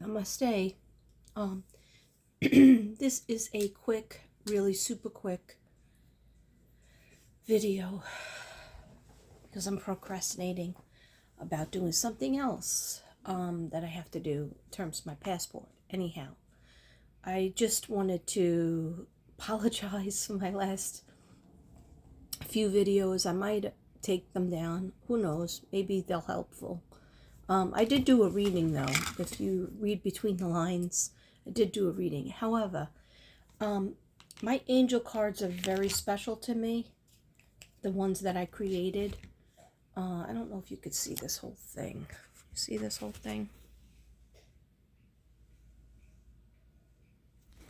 Namaste. Um, this is a quick, really super quick video because I'm procrastinating about doing something else that I have to do in terms of my passport. Anyhow, I just wanted to apologize for my last few videos. I might take them down. Who knows? Maybe they're helpful. I did do a reading though. If you read between the lines, I did do a reading. However, my angel cards are very special to me. The ones that I created. I don't know if you could see this whole thing. See this whole thing?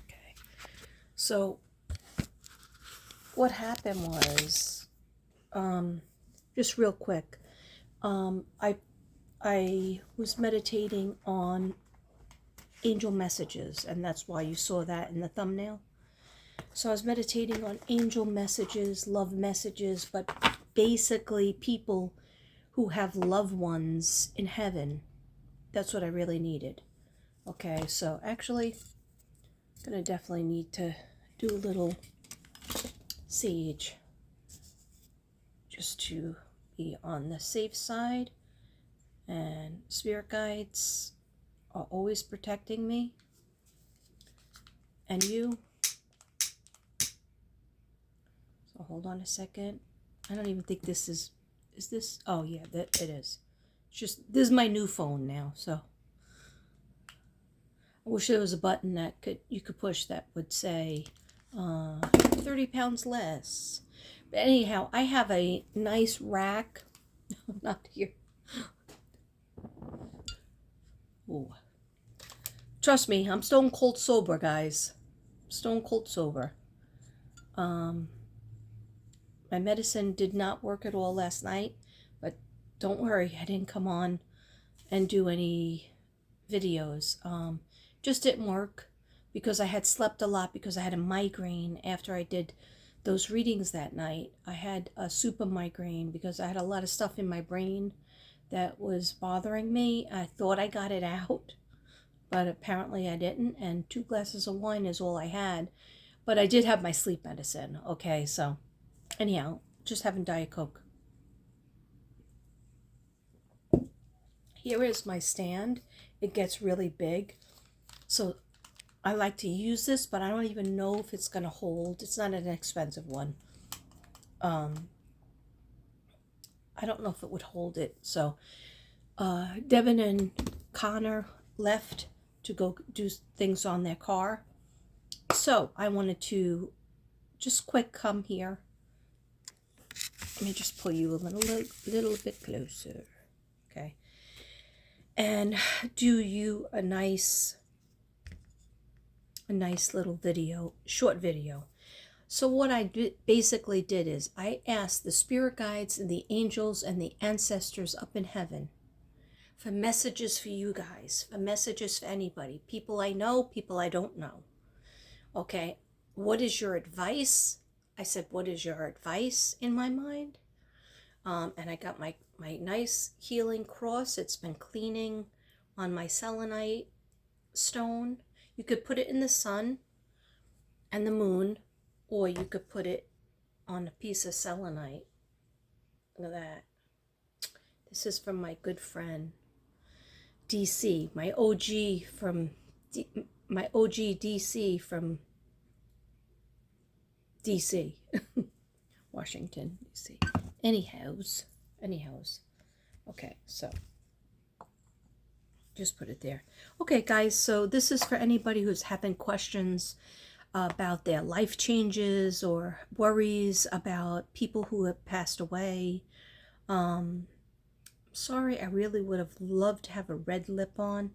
Okay. So, what happened was, just real quick, I was meditating on angel messages, and that's why you saw that in the thumbnail. So I was meditating on angel messages, love messages, but basically people who have loved ones in heaven. That's what I really needed. Okay, so actually, I'm going to definitely need to do a little sage just to be on the safe side. And spirit guides are always protecting me and you. So hold on a second. I don't even think this is this? Oh yeah, that it is. It's just, this is my new phone now, so I wish there was a button that you could push that would say 30 pounds less. But anyhow, I have a nice rack. Not here. Ooh. Trust me, I'm stone cold sober, guys. Stone cold sober. My medicine did not work at all last night, but don't worry, I didn't come on and do any videos. Just didn't work because I had slept a lot because I had a migraine after I did those readings that night. I had a super migraine because I had a lot of stuff in my brain that was bothering me. I thought I got it out, but apparently I didn't, and 2 glasses of wine is all I had. But I did have my sleep medicine, okay? So anyhow, just having Diet Coke. Here is my stand. It gets really big, so I like to use this, but I don't even know if it's going to hold. It's not an expensive one. I don't know if it would hold it. So Devin and Connor left to go do things on their car. So I wanted to just quick come here. Let me just pull you a little bit closer. Okay. And do you a nice little video, short video. So what I basically did is I asked the spirit guides and the angels and the ancestors up in heaven for messages for you guys, for messages for anybody, people I know, people I don't know. Okay, what is your advice? I said, what is your advice in my mind? And I got my nice healing cross. It's been cleaning on my selenite stone. You could put it in the sun and the moon, or you could put it on a piece of selenite. Look at that. This is from my good friend, DC, my OG DC from DC, Washington, DC. Anyhows. Okay, so just put it there. Okay, guys, so this is for anybody who's having questions about their life changes or worries about people who have passed away. Sorry, I really would have loved to have a red lip on.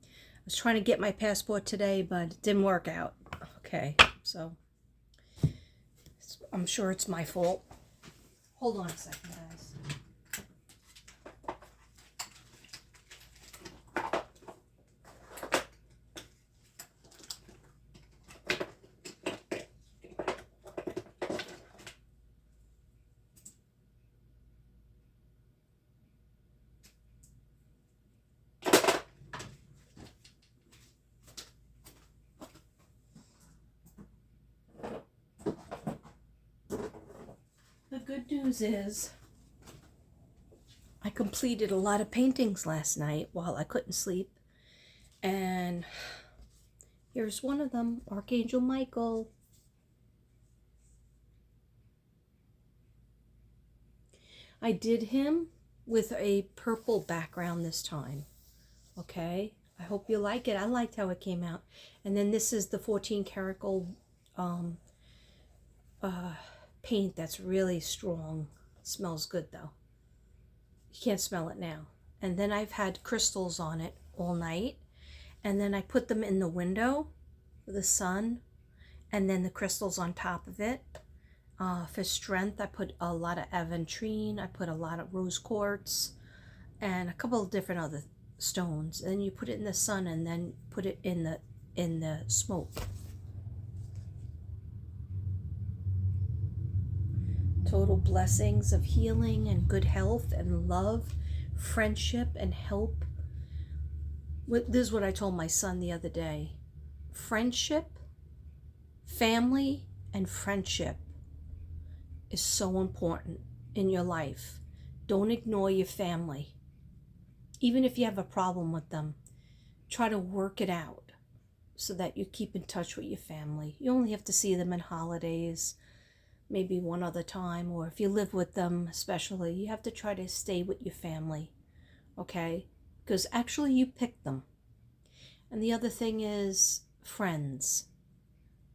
I was trying to get my passport today, but it didn't work out. Okay, so I'm sure it's my fault. Hold on a second, guys. good news is I completed a lot of paintings last night while I couldn't sleep. And here's one of them, Archangel Michael. I did him with a purple background this time. Okay, I hope you like it. I liked how it came out. And then this is the 14 karat gold paint that's really strong. Smells good though. You can't smell it now. And then I've had crystals on it all night. And then I put them in the window for the sun. And then the crystals on top of it. For strength, I put a lot of aventurine. I put a lot of rose quartz. And a couple of different other stones. And then you put it in the sun and then put it in the smoke. Total blessings of healing and good health and love, friendship and help. This is what I told my son the other day. Friendship, family, and friendship is so important in your life. Don't ignore your family. Even if you have a problem with them, try to work it out so that you keep in touch with your family. You only have to see them in holidays, maybe one other time, or if you live with them especially, you have to try to stay with your family, okay? Because actually you pick them. And the other thing is friends.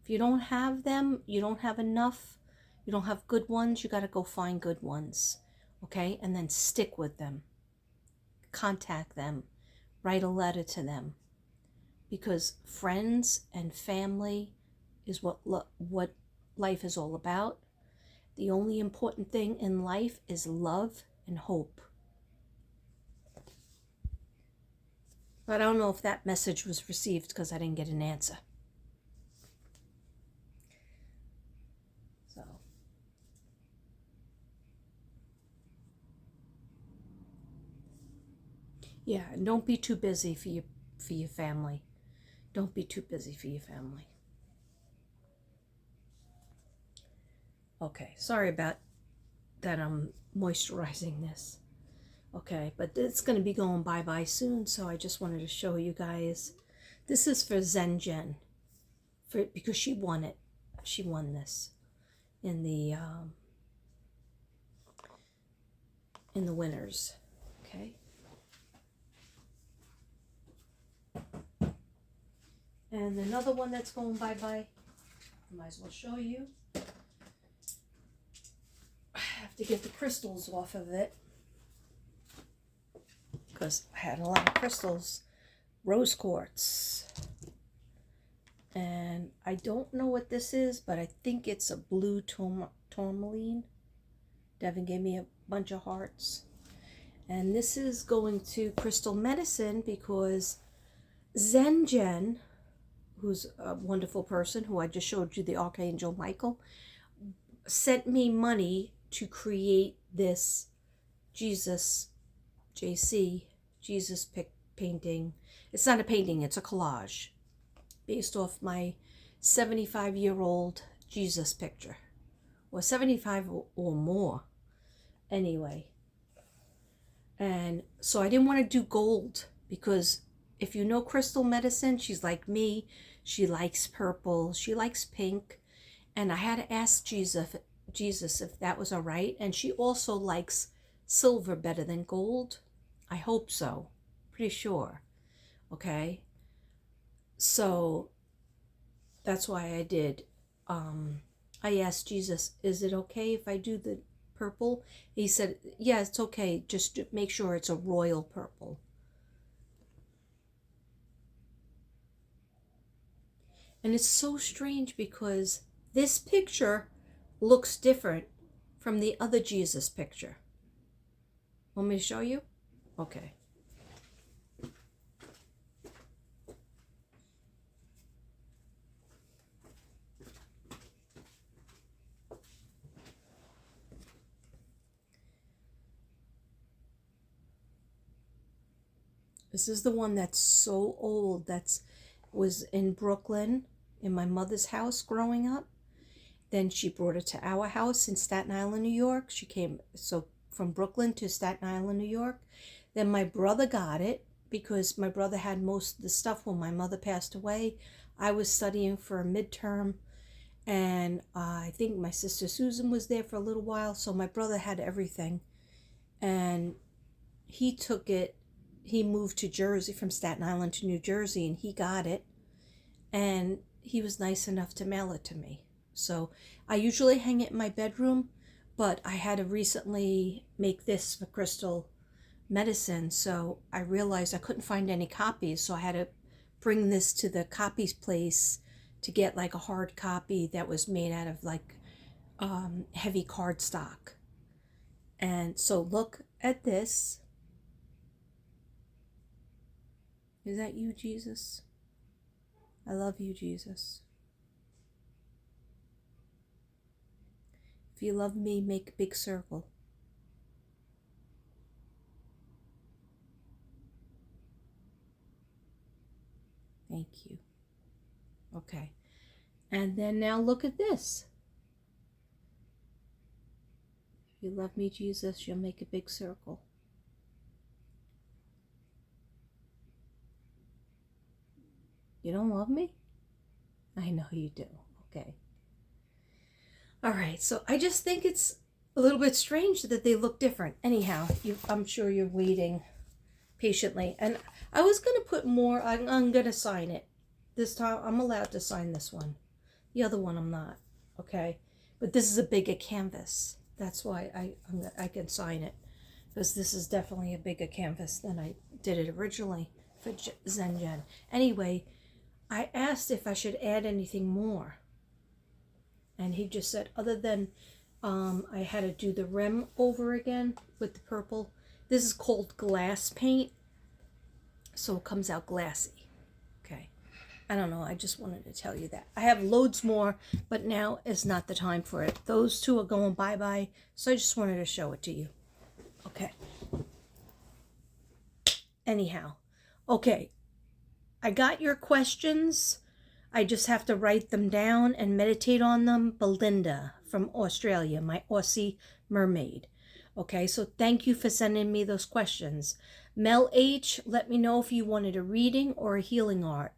If you don't have them, you don't have enough, you don't have good ones, you got to go find good ones, okay? And then stick with them. Contact them. Write a letter to them. Because friends and family is what life is all about. The only important thing in life is love and hope. But I don't know if that message was received because I didn't get an answer. So. Yeah, and don't be too busy for your family. Don't be too busy for your family. Okay, sorry about that. I'm moisturizing this. Okay, but it's going to be going bye-bye soon, so I just wanted to show you guys. This is for Zen Jen, because she won it. She won this in the winners. Okay. And another one that's going bye-bye, I might as well show you. I have to get the crystals off of it because I had a lot of crystals. Rose quartz. And I don't know what this is, but I think it's a blue tourmaline. Devin gave me a bunch of hearts. And this is going to Crystal Medicine because Zen Jen, who's a wonderful person, who I just showed you the Archangel Michael, sent me money to create this Jesus painting. It's not a painting, it's a collage based off my 75-year-old Jesus picture. Or 75 or more. Anyway. And so I didn't want to do gold because if you know Crystal Medicine, she's like me. She likes purple. She likes pink. And I had to ask Jesus if that was all right. And she also likes silver better than gold. I hope so. Pretty sure. Okay. So that's why I did. I asked Jesus, is it okay if I do the purple? He said, yeah, it's okay. Just make sure it's a royal purple. And it's so strange because this picture looks different from the other Jesus picture. Want me to show you? Okay. This is the one that's so old. Was in Brooklyn, in my mother's house growing up. Then she brought it to our house in Staten Island, New York. She came from Brooklyn to Staten Island, New York. Then my brother got it because my brother had most of the stuff when my mother passed away. I was studying for a midterm, and I think my sister Susan was there for a little while, so my brother had everything. And he took it, he moved to Jersey, from Staten Island to New Jersey, and he got it. And he was nice enough to mail it to me. So I usually hang it in my bedroom, but I had to recently make this for crystal medicine, so I realized I couldn't find any copies, so I had to bring this to the copies place to get like a hard copy that was made out of like heavy cardstock. And so look at this. Is that you, Jesus? I love you, Jesus. If you love me, make a big circle. Thank you. Okay. And then now look at this. If you love me, Jesus, you'll make a big circle. You don't love me? I know you do. Okay. All right. So I just think it's a little bit strange that they look different. Anyhow, I'm sure you're waiting patiently. And I was going to put more. I'm going to sign it. This time I'm allowed to sign this one. The other one I'm not. Okay. But this is a bigger canvas. That's why I can sign it. Because this is definitely a bigger canvas than I did it originally for Zen Jen. Anyway, I asked if I should add anything more. And he just said, other than I had to do the rim over again with the purple. This is called glass paint. So it comes out glassy. Okay. I don't know. I just wanted to tell you that. I have loads more, but now is not the time for it. Those two are going bye-bye. So I just wanted to show it to you. Okay. Anyhow. Okay. I got your questions. I just have to write them down and meditate on them. Belinda from Australia, my Aussie mermaid. Okay, so thank you for sending me those questions. Mel H, let me know if you wanted a reading or a healing art.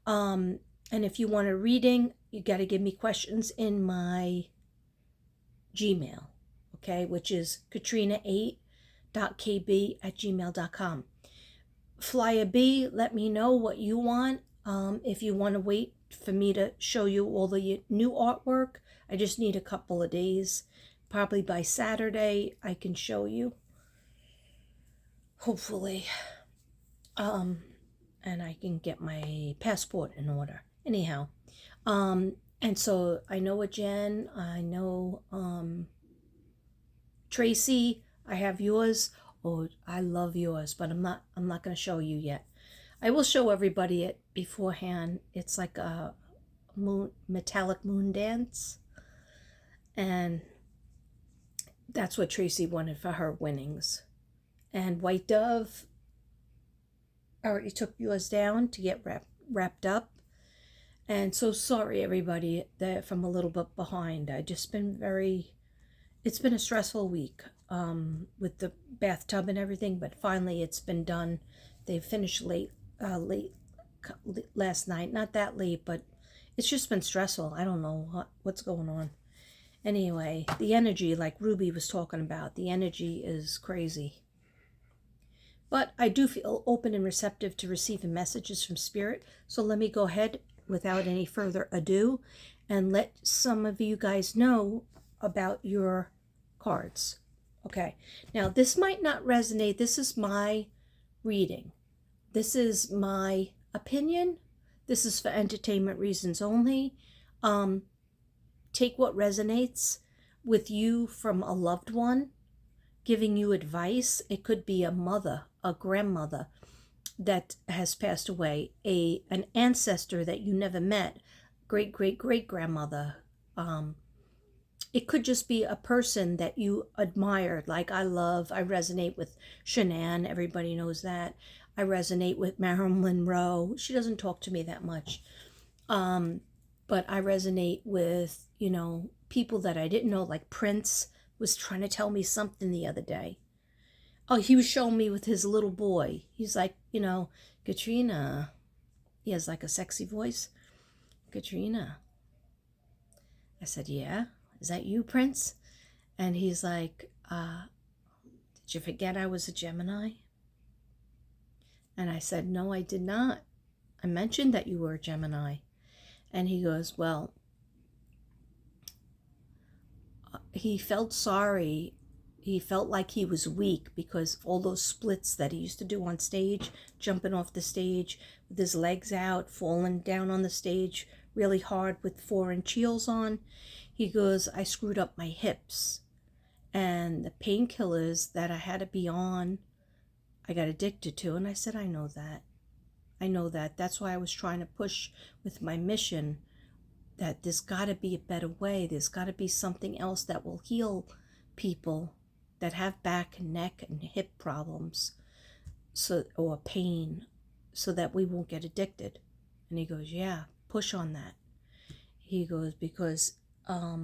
And if you want a reading, you got to give me questions in my Gmail, okay, which is katrina8.kb@gmail.com. Flyer B, let me know what you want. If you want to wait for me to show you all the new artwork, I just need a couple of days. Probably by Saturday, I can show you. Hopefully. And I can get my passport in order. Anyhow. And so I know a Jen, I know Tracy, I have yours. Oh, I love yours, but I'm not going to show you yet. I will show everybody it beforehand. It's like a metallic moon dance. And that's what Tracy wanted for her winnings. And White Dove, I already took yours down to get wrapped up. And so sorry, everybody, that I'm a little bit behind. I just been it's been a stressful week with the bathtub and everything, but finally it's been done. They finished late last night. Not that late, but it's just been stressful. I don't know what's going on. Anyway, the energy, like Ruby was talking about, the energy is crazy. But I do feel open and receptive to receiving messages from Spirit. So let me go ahead without any further ado and let some of you guys know about your cards. Okay, now this might not resonate. This is my reading. This is my opinion. This is for entertainment reasons only. Take what resonates with you from a loved one, giving you advice. It could be a mother, a grandmother that has passed away, an ancestor that you never met, great-great-great-grandmother. It could just be a person that you admired, like I resonate with Shanann, everybody knows that. I resonate with Marilyn Monroe. She doesn't talk to me that much. but I resonate with, people that I didn't know, like Prince was trying to tell me something the other day. Oh, he was showing me with his little boy. He's like, Katrina. He has like a sexy voice. Katrina. I said, yeah. Is that you, Prince? And he's like, did you forget I was a Gemini? And I said, no, I did not. I mentioned that you were a Gemini. And he goes, well, he felt sorry. He felt like he was weak because all those splits that he used to do on stage, jumping off the stage with his legs out, falling down on the stage really hard with 4-inch heels on. He goes, I screwed up my hips. And the painkillers that I had to be on, I got addicted to. And I said, I know that. I know that. That's why I was trying to push with my mission that there's got to be a better way. There's got to be something else that will heal people that have back and neck and hip problems, or pain, so that we won't get addicted. And he goes, yeah, push on that. He goes, because I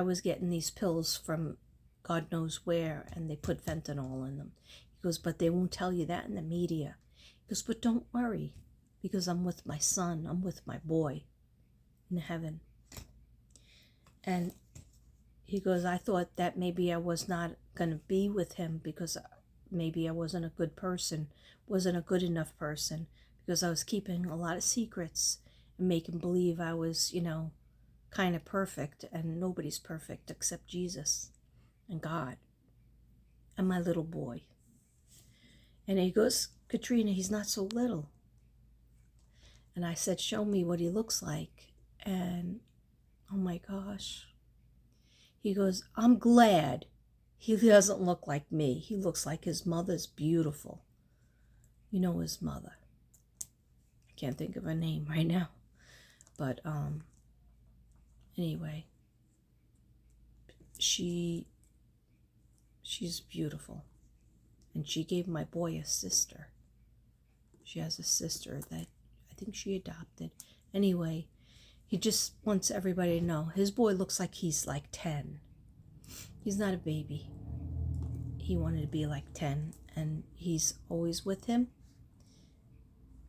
was getting these pills from God knows where, and they put fentanyl in them. He goes, but they won't tell you that in the media. He goes, but don't worry, because I'm with my son. I'm with my boy in heaven. And he goes, I thought that maybe I was not going to be with him because maybe I wasn't a good person, wasn't a good enough person, because I was keeping a lot of secrets and making believe I was, kind of perfect, and nobody's perfect except Jesus and God and my little boy. And he goes, Katrina, he's not so little. And I said, show me what he looks like. And oh my gosh. He goes, I'm glad he doesn't look like me. He looks like his mother's beautiful. You know his mother. I can't think of her name right now. But anyway, she's beautiful. And she gave my boy a sister. She has a sister that I think she adopted. Anyway, he just wants everybody to know his boy looks like he's like 10. He's not a baby. He wanted to be like 10, and he's always with him.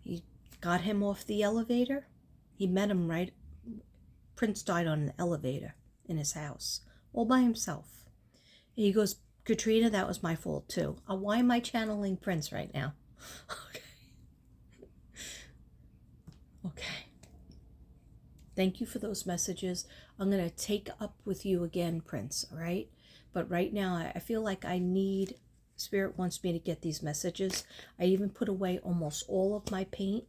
He got him off the elevator. He met him right. Prince died on an elevator in his house, all by himself. He goes, Katrina, that was my fault too. Why am I channeling Prince right now? Okay. Thank you for those messages. I'm going to take up with you again, Prince, all right? But right now, I feel like Spirit wants me to get these messages. I even put away almost all of my paint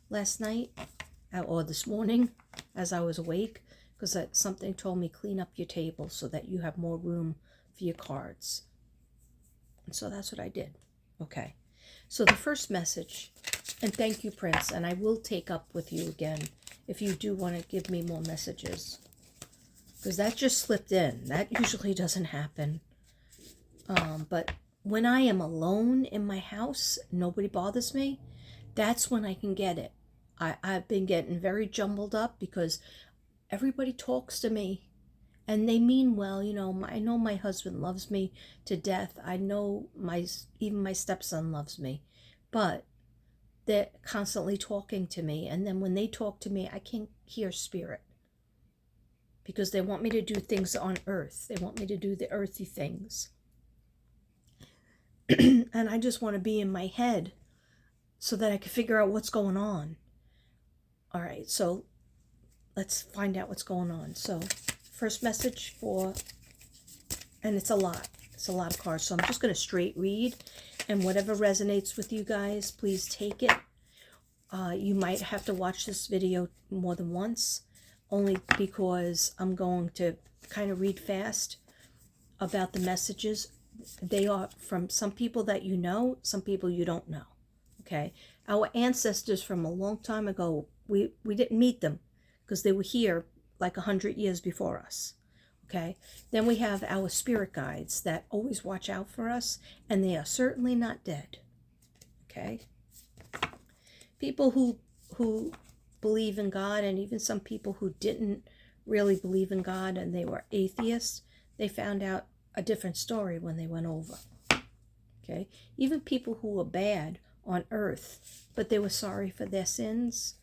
last night, or this morning, as I was awake, because something told me clean up your table so that you have more room for your cards. And so that's what I did. Okay. So the first message, and thank you, Prince, and I will take up with you again if you do want to give me more messages, because that just slipped in. That usually doesn't happen. But when I am alone in my house, nobody bothers me, that's when I can get it. I've been getting very jumbled up because everybody talks to me and they mean well. I know my husband loves me to death. I know even my stepson loves me, but they're constantly talking to me. And then when they talk to me, I can't hear spirit because they want me to do things on earth. They want me to do the earthy things. And I just want to be in my head so that I can figure out what's going on. All right, so let's find out what's going on. So first message and it's a lot of cards. So I'm just going to straight read, and whatever resonates with you guys, please take it. You might have to watch this video more than once, only because I'm going to kind of read fast about the messages. They are from some people that you know, some people you don't know. Okay, our ancestors from a long time ago, we didn't meet them because they were here like 100 years before us. Okay, then we have our spirit guides that always watch out for us, and they are certainly not dead. Okay, people who believe in God, and even some people who didn't really believe in God and they were atheists, they found out a different story when they went over. Okay? Even people who were bad on earth, but they were sorry for their sins,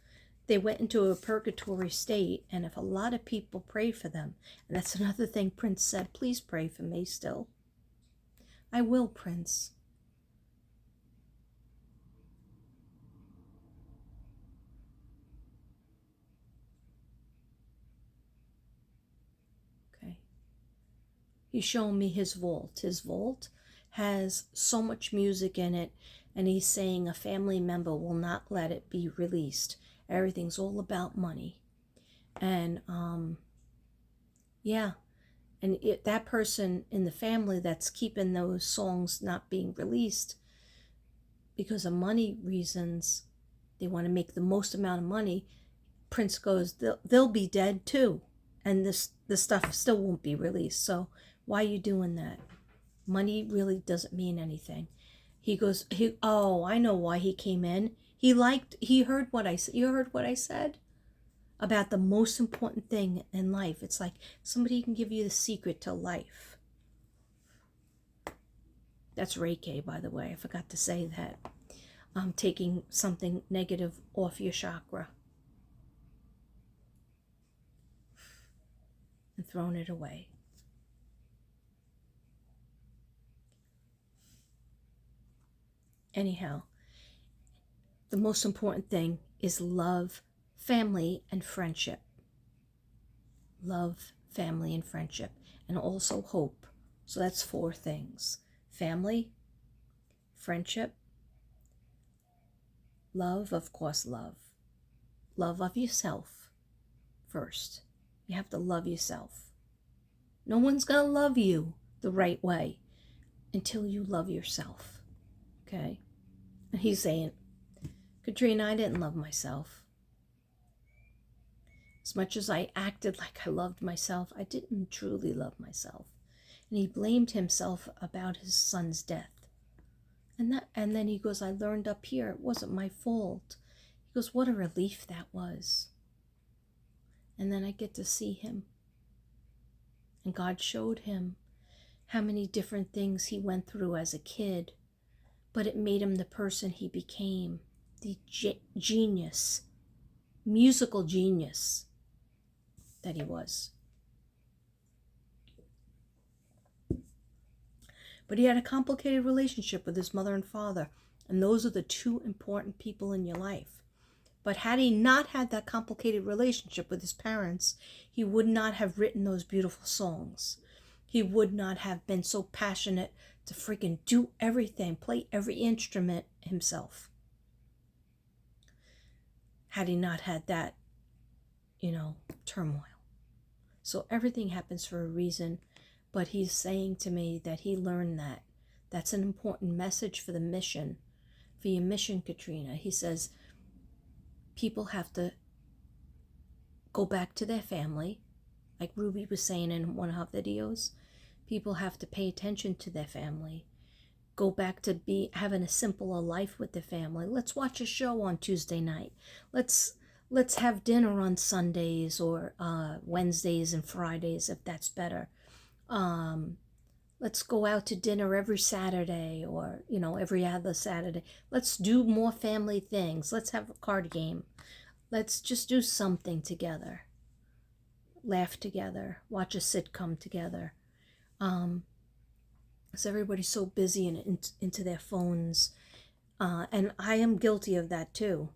they went into a purgatory state, and if a lot of people prayed for them, and that's another thing Prince said, please pray for me still. I will, Prince. Okay. He's showing me his vault. His vault has so much music in it, and he's saying a family member will not let it be released. Everything's all about money. And yeah, and that person in the family that's keeping those songs not being released because of money reasons, they want to make the most amount of money. Prince goes, they'll be dead too, and the stuff still won't be released. So why are you doing that? Money really doesn't mean anything. He goes, oh, I know why he came in. He heard what I said. You heard what I said about the most important thing in life. It's like somebody can give you the secret to life. That's Reiki, by the way. I forgot to say that. Taking something negative off your chakra and throwing it away. Anyhow, the most important thing is love, family, and friendship. Love, family, and friendship, and also hope. So that's 4 things. Family, friendship, love, of course, love. Love of yourself first. You have to love yourself. No one's going to love you the right way until you love yourself. Okay? And he's saying, Katrina, I didn't love myself. As much as I acted like I loved myself, I didn't truly love myself. And he blamed himself about his son's death. And then he goes, I learned up here, it wasn't my fault. He goes, what a relief that was. And then I get to see him. And God showed him how many different things he went through as a kid, but it made him the person he became, the genius, musical genius that he was. But he had a complicated relationship with his mother and father, and those are the 2 important people in your life. But had he not had that complicated relationship with his parents, he would not have written those beautiful songs. He would not have been so passionate to freaking do everything, play every instrument himself. Had he not had that, turmoil. So everything happens for a reason, but he's saying to me that he learned that. That's an important message for the mission, for your mission, Katrina. He says people have to go back to their family, like Ruby was saying in one of her videos. People have to pay attention to their family. Go back to having a simpler life with their family. Let's watch a show on Tuesday night. Let's have dinner on Sundays or Wednesdays and Fridays if that's better. Let's go out to dinner every Saturday or, every other Saturday. Let's do more family things. Let's have a card game. Let's just do something together. Laugh together. Watch a sitcom together. Because everybody's so busy and into their phones. And I am guilty of that too.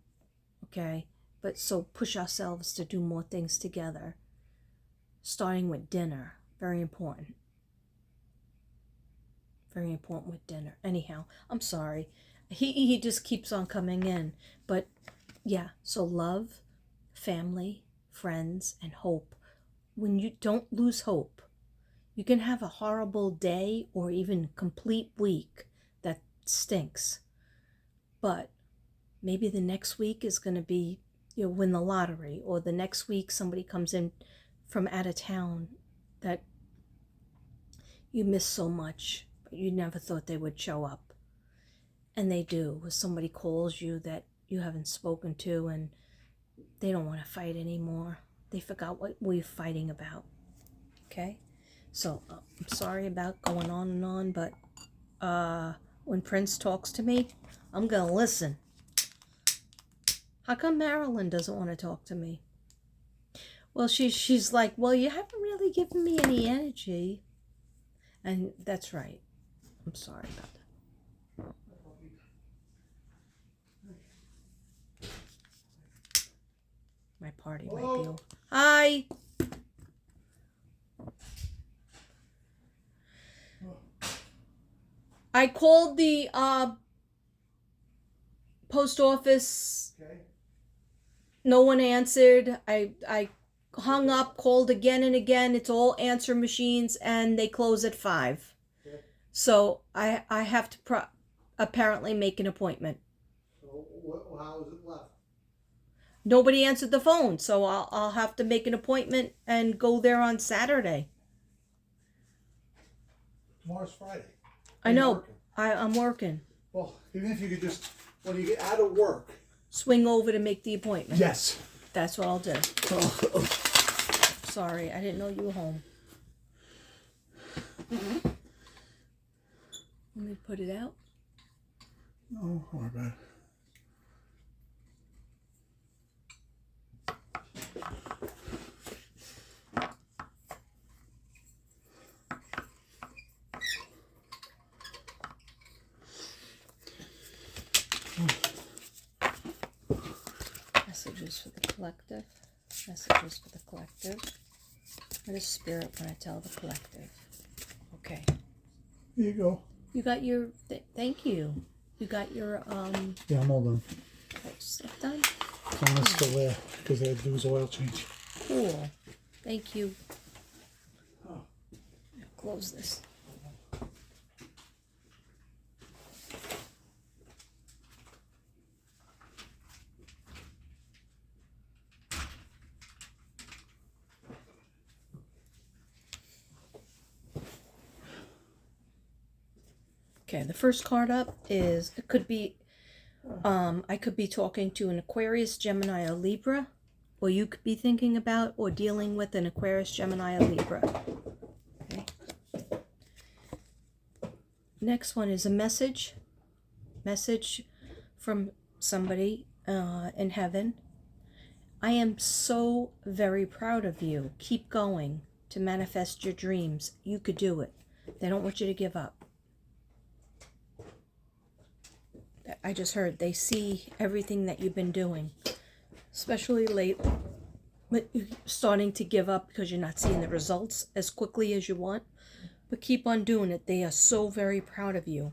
Okay? But so push ourselves to do more things together. Starting with dinner. Very important. Very important with dinner. Anyhow, I'm sorry. He just keeps on coming in. But yeah, so love, family, friends, and hope. When you don't lose hope, you can have a horrible day or even complete week that stinks. But maybe the next week is going to be, win the lottery, or the next week somebody comes in from out of town that you miss so much, but you never thought they would show up. And they do. Or somebody calls you that you haven't spoken to and they don't want to fight anymore. They forgot what we're fighting about. Okay? So, I'm sorry about going on and on, but when Prince talks to me, I'm going to listen. How come Marilyn doesn't want to talk to me? Well, she's like, well, you haven't really given me any energy. And that's right. I'm sorry about that. My party might be over. Hi! I called the post office. Okay. No one answered. I hung up, called again and again. It's all answer machines, and they close at 5. Okay. So I have to apparently make an appointment. So how is it left? Nobody answered the phone, so I'll have to make an appointment and go there on Saturday. Tomorrow's Friday. I know. I'm working. Well, even if you could just, when you get out of work, swing over to make the appointment. Yes. That's what I'll do. Sorry, I didn't know you were home. Let me put it out. No, don't worry about it. Messages for the collective. Messages for the collective. What does Spirit want to tell the collective? Okay. Here you go. You got your... thank you. You got your... Yeah, I'm all done. stuff done? Some is still there because I had to do his oil change. Cool. Thank you. I'll close this. Okay, the first card up is, it could be, I could be talking to an Aquarius, Gemini, or Libra, or you could be thinking about or dealing with an Aquarius, Gemini, or Libra. Okay. Next one is a message from somebody in heaven. I am so very proud of you. Keep going to manifest your dreams. You could do it. They don't want you to give up. I just heard they see everything that you've been doing, especially late, but you're starting to give up because you're not seeing the results as quickly as you want. But keep on doing it. They are so very proud of you,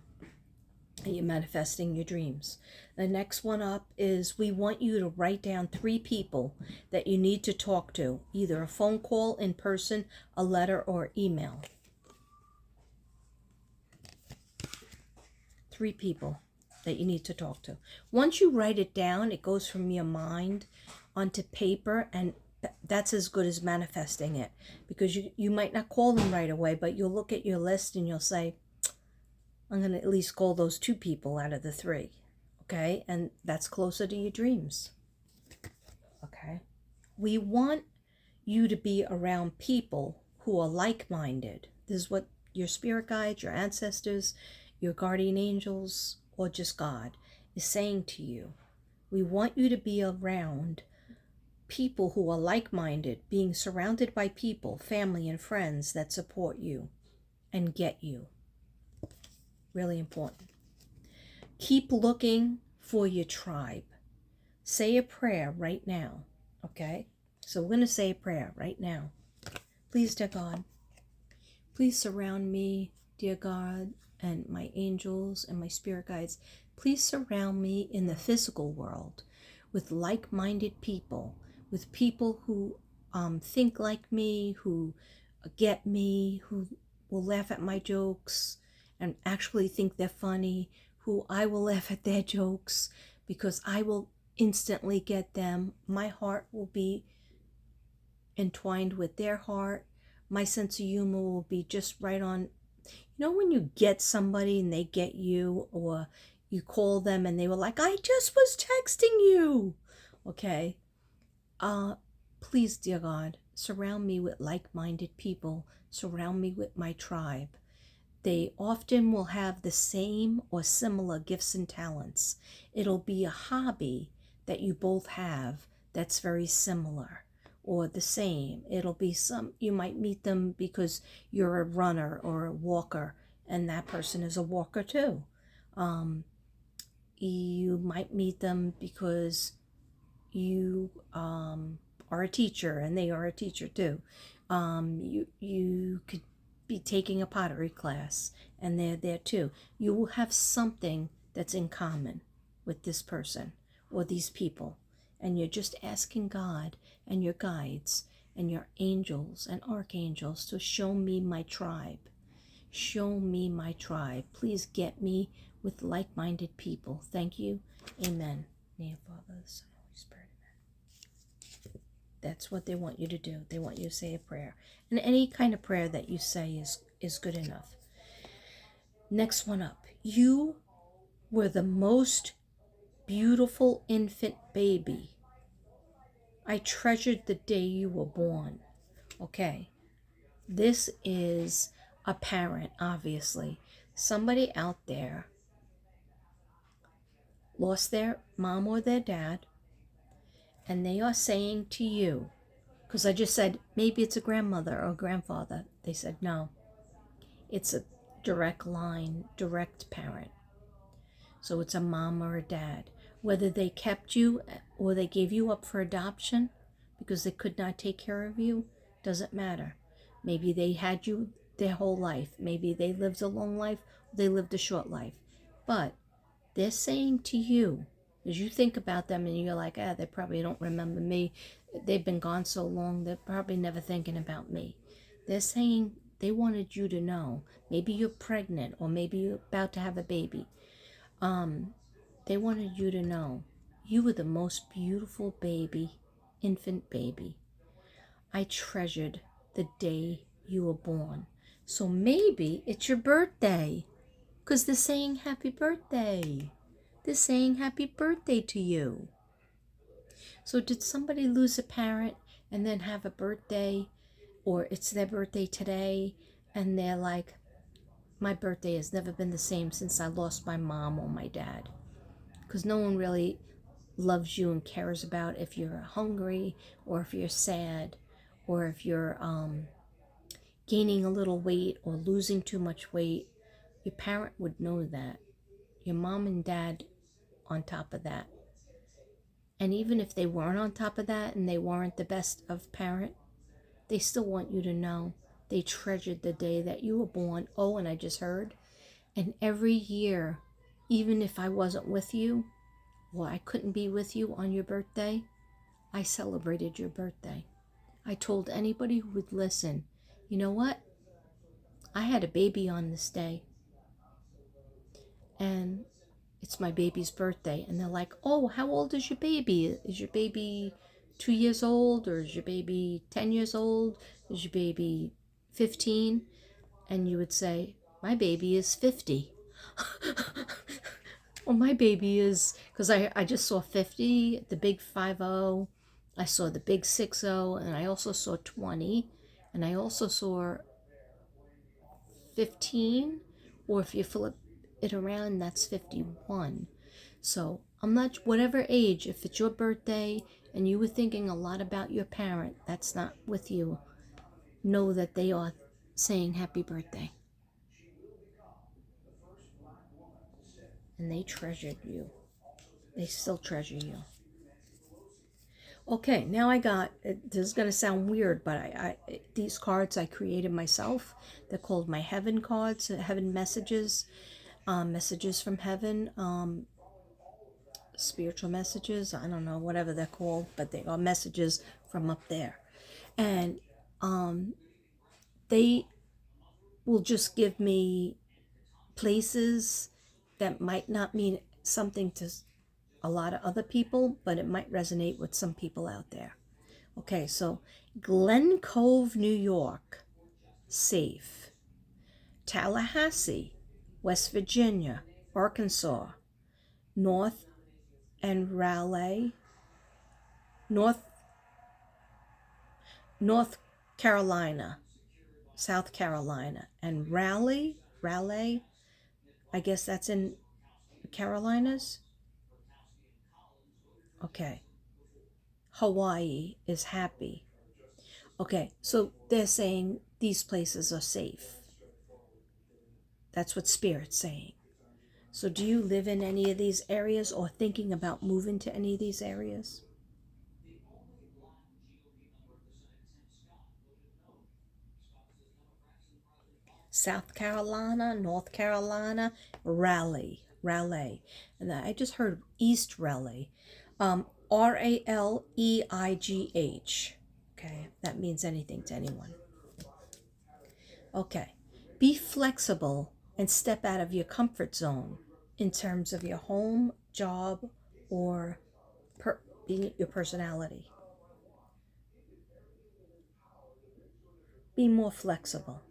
and you're manifesting your dreams. The next one up is, we want you to write down 3 people that you need to talk to, either a phone call, in person, a letter, or email. 3 people that you need to talk to. Once you write it down, it goes from your mind onto paper, and that's as good as manifesting it, because you might not call them right away, but you'll look at your list and you'll say, I'm going to at least call those 2 people out of the 3. Okay? And that's closer to your dreams. Okay? We want you to be around people who are like-minded. This is what your spirit guides, your ancestors, your guardian angels, or just God is saying to you. We want you to be around people who are like-minded, being surrounded by people, family and friends that support you and get you. Really important. Keep looking for your tribe. Say a prayer right now, okay? So we're going to say a prayer right now. Please, dear God, please surround me, dear God, and my angels and my spirit guides. Please surround me in the physical world with like-minded people, with people who think like me, who get me, who will laugh at my jokes and actually think they're funny, who I will laugh at their jokes because I will instantly get them. My heart will be entwined with their heart. My sense of humor will be just right on. You know when you get somebody and they get you, or you call them and they were like, I just was texting you. Okay? Please, dear God, surround me with like-minded people. Surround me with my tribe. They often will have the same or similar gifts and talents. It'll be a hobby that you both have that's very similar or the same. It'll be you might meet them because you're a runner or a walker, and that person is a walker too. You might meet them because you are a teacher and they are a teacher too. You could be taking a pottery class and they're there too. You will have something that's in common with this person or these people, and you're just asking God and your guides and your angels and archangels to show me my tribe. Show me my tribe. Please get me with like-minded people. Thank you. Amen. Name of Father, Son, Holy Spirit. That's what they want you to do. They want you to say a prayer. And any kind of prayer that you say is good enough. Next one up. You were the most beautiful infant baby. I treasured the day you were born. Okay. This is a parent, obviously. Somebody out there lost their mom or their dad, and they are saying to you, because I just said, maybe it's a grandmother or grandfather. They said, no, it's a direct line, direct parent. So it's a mom or a dad. Whether they kept you or they gave you up for adoption because they could not take care of you, doesn't matter. Maybe they had you their whole life. Maybe they lived a long life, or they lived a short life. But they're saying to you, as you think about them and you're like, they probably don't remember me. They've been gone so long, they're probably never thinking about me. They're saying they wanted you to know. Maybe you're pregnant or maybe you're about to have a baby. They wanted you to know you were the most beautiful baby, infant baby. I treasured the day you were born. So maybe it's your birthday, because they're saying happy birthday. They're saying happy birthday to you. So did somebody lose a parent and then have a birthday, or it's their birthday today and they're like, my birthday has never been the same since I lost my mom or my dad? Because no one really loves you and cares about if you're hungry or if you're sad or if you're gaining a little weight or losing too much weight. Your parent would know that. Your mom and dad on top of that. And even if they weren't on top of that and they weren't the best of parent, they still want you to know they treasured the day that you were born. Oh, and I just heard. And every year, even if I wasn't with you, or I couldn't be with you on your birthday, I celebrated your birthday. I told anybody who would listen, you know what? I had a baby on this day. And it's my baby's birthday. And they're like, oh, how old is your baby? Is your baby 2 years old? Or is your baby 10 years old? Is your baby 15? And you would say, my baby is 50. Well, my baby is, because I just saw 50, the big 50. I saw the big 60, and I also saw 20. And I also saw 15, or if you flip it around, that's 51. So I'm not, whatever age, if it's your birthday and you were thinking a lot about your parent that's not with you, know that they are saying happy birthday. And they treasured you. They still treasure you. Okay, now I got, this is going to sound weird, but these cards I created myself. They're called my heaven cards, heaven messages, messages from heaven, spiritual messages, I don't know, whatever they're called, but they are messages from up there. And they will just give me places that might not mean something to a lot of other people, but it might resonate with some people out there. Okay, so Glen Cove, New York, safe. Tallahassee, West Virginia, Arkansas, North and Raleigh, North North Carolina, South Carolina, and Raleigh, I guess that's in Carolinas. Okay. Hawaii is happy. Okay, so they're saying these places are safe. That's what Spirit's saying. So do you live in any of these areas or thinking about moving to any of these areas? South Carolina, North Carolina, Raleigh. And I just heard East Raleigh. Raleigh. Okay, that means anything to anyone. Okay, be flexible and step out of your comfort zone in terms of your home, job, or your personality. Be more flexible.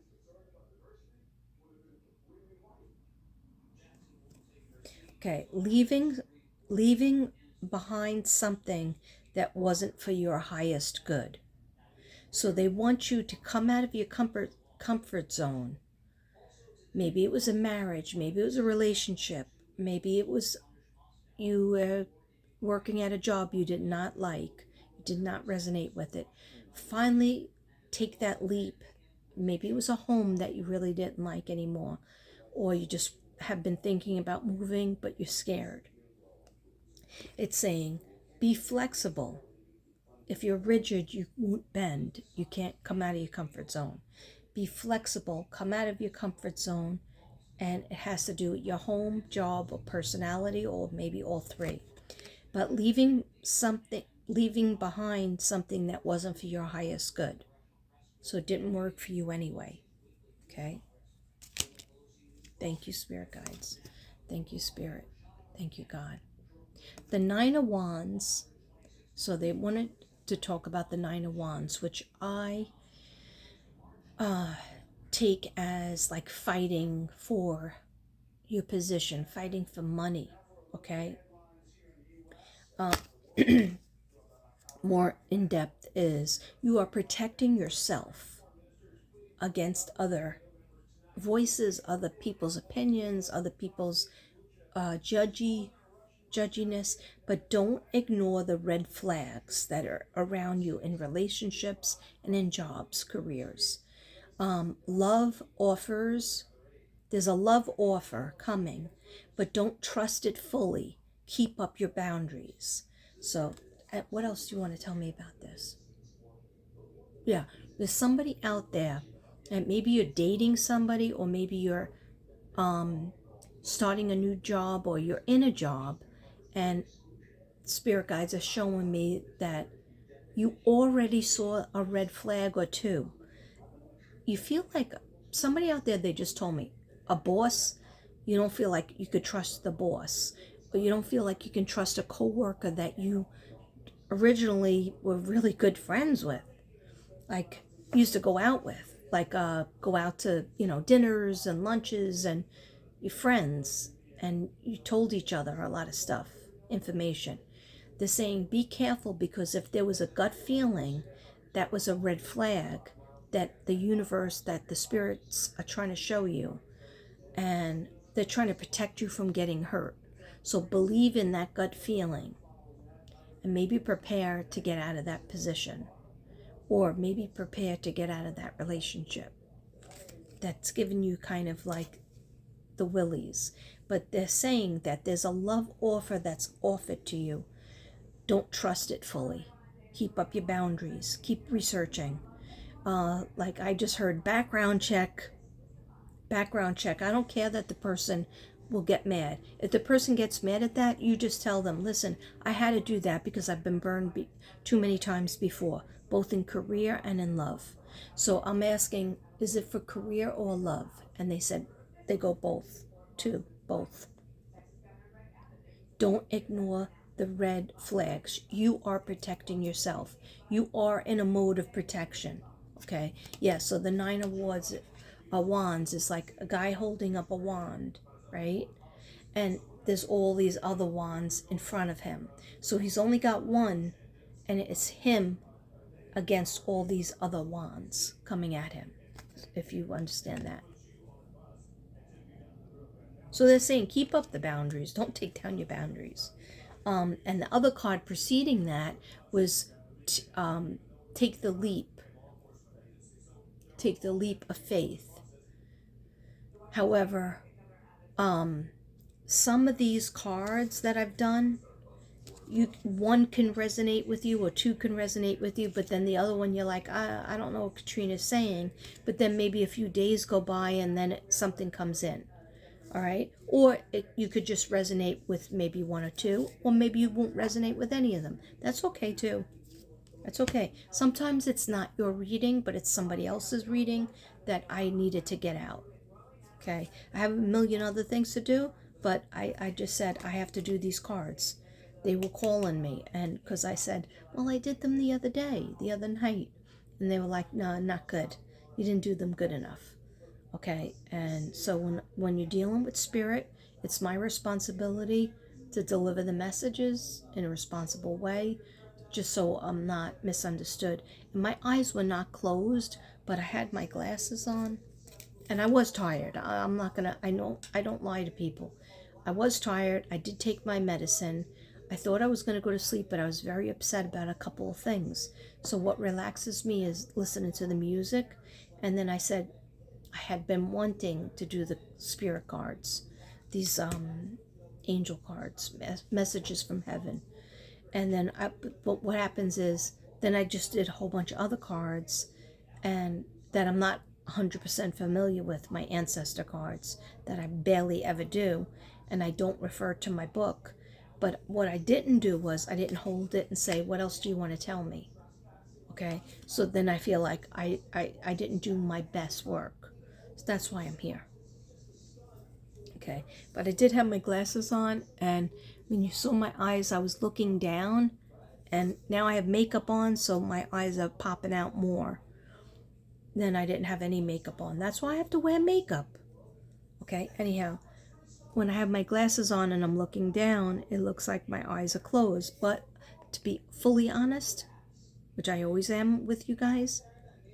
Okay, leaving behind something that wasn't for your highest good. So they want you to come out of your comfort zone. Maybe it was a marriage, maybe it was a relationship, maybe it was you were working at a job you did not like, you did not resonate with it. Finally, take that leap. Maybe it was a home that you really didn't like anymore, or you just have been thinking about moving, but you're scared. It's saying, be flexible. If you're rigid, you won't bend. You can't come out of your comfort zone. Be flexible, come out of your comfort zone, and it has to do with your home, job, or personality, or maybe all three. But leaving behind something that wasn't for your highest good. So it didn't work for you anyway. Okay? Thank you, Spirit Guides. Thank you, Spirit. Thank you, God. The Nine of Wands. So they wanted to talk about the Nine of Wands, which I take as like fighting for your position, fighting for money. Okay? More in depth is you are protecting yourself against other voices, other people's opinions, other people's judginess, but don't ignore the red flags that are around you in relationships and in jobs, careers. Love offers, there's a love offer coming, but don't trust it fully. Keep up your boundaries. So, what else do you want to tell me about this? Yeah, there's somebody out there, and maybe you're dating somebody, or maybe you're starting a new job, or you're in a job, and spirit guides are showing me that you already saw a red flag or two. You feel like somebody out there, they just told me, a boss, you don't feel like you could trust the boss, or you don't feel like you can trust a coworker that you originally were really good friends with, like used to go out with, like go out to dinners and lunches and your friends, and you told each other a lot of stuff, information. They're saying be careful, because if there was a gut feeling that was a red flag, that the universe, that the spirits are trying to show you, and they're trying to protect you from getting hurt. So believe in that gut feeling, and maybe prepare to get out of that position, or maybe prepare to get out of that relationship that's given you kind of like the willies. But they're saying that there's a love offer that's offered to you. Don't trust it fully. Keep up your boundaries. Keep researching. Like I just heard, background check. I don't care that the person will get mad. If the person gets mad at that, you just tell them, listen, I had to do that because I've been burned too many times before, both in career and in love. So I'm asking, is it for career or love? And they said they go both, too, both. Don't ignore the red flags. You are protecting yourself. You are in a mode of protection. Okay? Yeah, so the Nine of Wands is like a guy holding up a wand, right? And there's all these other wands in front of him. So he's only got one, and it's him against all these other wands coming at him, if you understand that. So they're saying keep up the boundaries, don't take down your boundaries. And the other card preceding that was take the leap of faith. However, some of these cards that I've done, one can resonate with you or two can resonate with you, but then the other one you're like, I don't know what Katrina's saying, but then maybe a few days go by and then something comes in. All right, or you could just resonate with maybe one or two, or maybe you won't resonate with any of them. That's okay too. That's okay. Sometimes it's not your reading, but it's somebody else's reading that I needed to get out. Okay, I have a million other things to do, but I just said I have to do these cards. They were calling me, and because I said, well, I did them the other night, and they were like, no, not good. You didn't do them good enough. Okay, and so when you're dealing with spirit, it's my responsibility to deliver the messages in a responsible way, just so I'm not misunderstood. And my eyes were not closed, but I had my glasses on, and I was tired. I'm not gonna, I know I don't lie to people. I was tired. I did take my medicine. I thought I was going to go to sleep, but I was very upset about a couple of things. So what relaxes me is listening to the music. And then I said, I had been wanting to do the spirit cards, these angel cards, messages from heaven. And then, but what happens is, then I just did a whole bunch of other cards, and that I'm not 100% familiar with, my ancestor cards, that I barely ever do, and I don't refer to my book. But what I didn't do was, I didn't hold it and say, what else do you want to tell me? Okay, so then I feel like I didn't do my best work. So that's why I'm here. Okay, but I did have my glasses on, and when you saw my eyes, I was looking down, and now I have makeup on, so my eyes are popping out more than I didn't have any makeup on. That's why I have to wear makeup. Okay, anyhow, when I have my glasses on and I'm looking down, it looks like my eyes are closed. But to be fully honest, which I always am with you guys,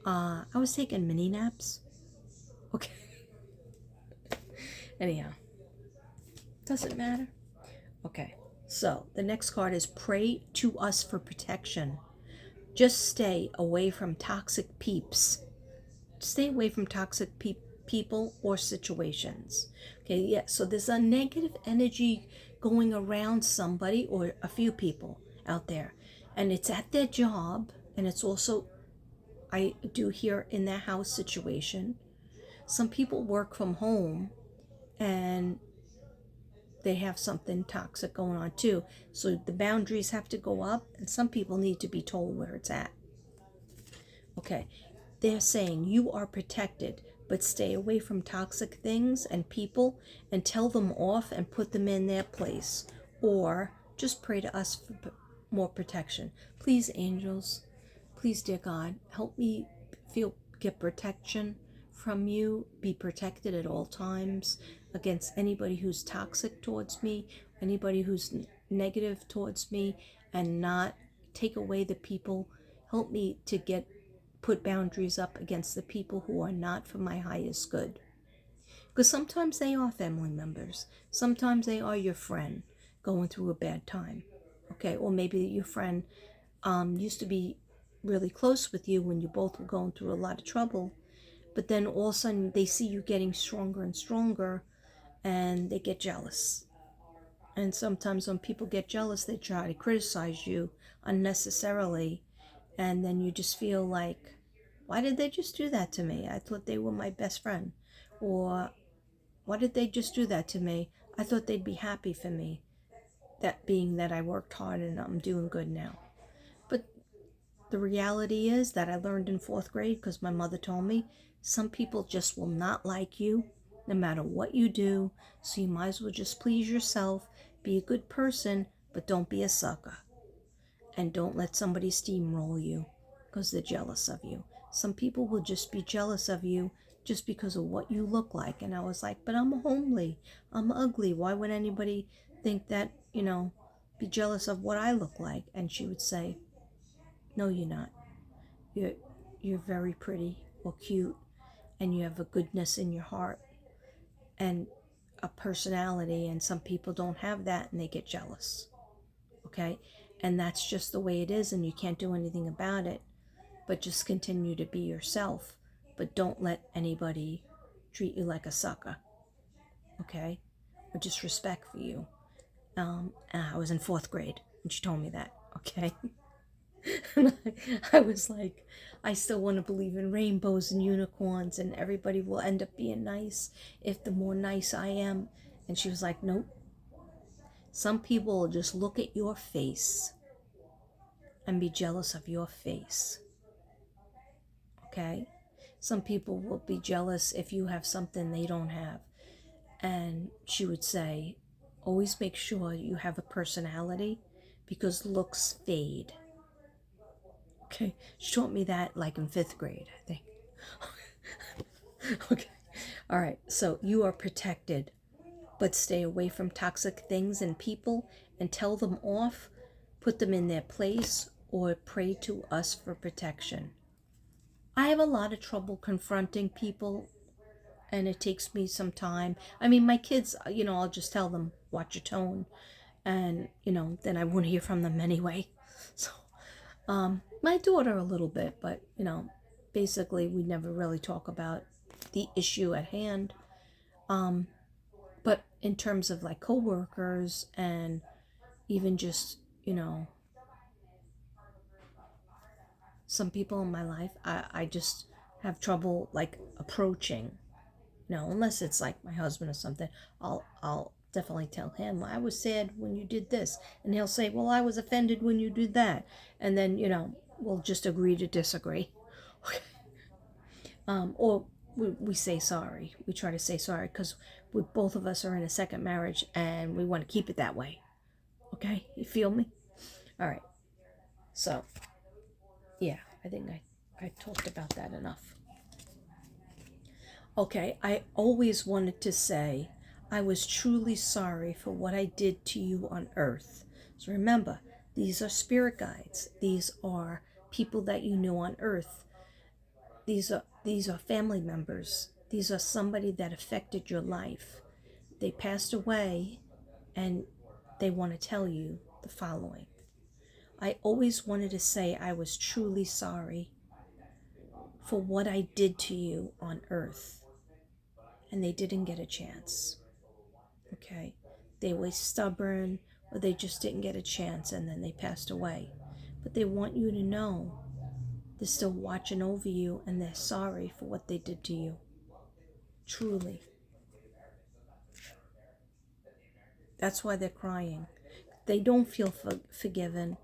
I was taking mini naps. Okay. Anyhow, doesn't matter. Okay, so the next card is pray to us for protection. Just stay away from toxic peeps. Stay away from toxic people or situations. Okay, yeah, so there's a negative energy going around somebody or a few people out there, and it's at their job, and it's also, I do hear, in their house situation. Some people work from home and they have something toxic going on too. So the boundaries have to go up, and some people need to be told where it's at. Okay, they're saying you are protected, but stay away from toxic things and people, and tell them off and put them in their place. Or just pray to us for more protection. Please, angels, please, dear God, help me get protection from you, be protected at all times against anybody who's toxic towards me, anybody who's negative towards me, and not take away the people. Help me to put boundaries up against the people who are not for my highest good. Because sometimes they are family members. Sometimes they are your friend going through a bad time. Okay, or maybe your friend used to be really close with you when you both were going through a lot of trouble, but then all of a sudden they see you getting stronger and stronger, and they get jealous. And sometimes when people get jealous, they try to criticize you unnecessarily, and then you just feel like, why did they just do that to me? I thought they were my best friend. Or, why did they just do that to me? I thought they'd be happy for me. That being that I worked hard and I'm doing good now. But the reality is that I learned in 4th grade, because my mother told me, some people just will not like you no matter what you do. So you might as well just please yourself, be a good person, but don't be a sucker. And don't let somebody steamroll you because they're jealous of you. Some people will just be jealous of you just because of what you look like. And I was like, but I'm homely, I'm ugly. Why would anybody think that, be jealous of what I look like? And she would say, no, you're not. you're you're very pretty or cute, and you have a goodness in your heart and a personality, and some people don't have that and they get jealous. Okay? And that's just the way it is, and you can't do anything about it, but just continue to be yourself, but don't let anybody treat you like a sucker. Okay? Or just respect for you. I was in 4th grade and she told me that. Okay? And I was like, I still want to believe in rainbows and unicorns, and everybody will end up being nice if the more nice I am. And she was like, nope. Some people will just look at your face and be jealous of your face. Okay? Some people will be jealous if you have something they don't have. And she would say, always make sure you have a personality, because looks fade. Okay, she taught me that like in 5th grade, I think. Okay, all right, so you are protected, but stay away from toxic things and people, and tell them off, put them in their place, or pray to us for protection. I have a lot of trouble confronting people, and it takes me some time. I mean, my kids, I'll just tell them, watch your tone, and, then I won't hear from them anyway. So, my daughter a little bit, but, basically we never really talk about the issue at hand. But in terms of like coworkers and even just, some people in my life, I just have trouble like approaching. Unless it's like my husband or something, I'll definitely tell him, I was sad when you did this, and he'll say, well, I was offended when you did that, and then we'll just agree to disagree. Or we say sorry. We try to say sorry because we both of us are in a second marriage and we want to keep it that way. Okay, you feel me? All right. So yeah, I think I talked about that enough. Okay, I always wanted to say I was truly sorry for what I did to you on earth. So remember, these are spirit guides. These are people that you knew on earth. These are family members. These are somebody that affected your life. They passed away, and they want to tell you the following. I always wanted to say I was truly sorry for what I did to you on earth, and they didn't get a chance. Okay? They were stubborn, or they just didn't get a chance, and then they passed away. But they want you to know they're still watching over you, and they're sorry for what they did to you. Truly. That's why they're crying. They don't feel forgiven.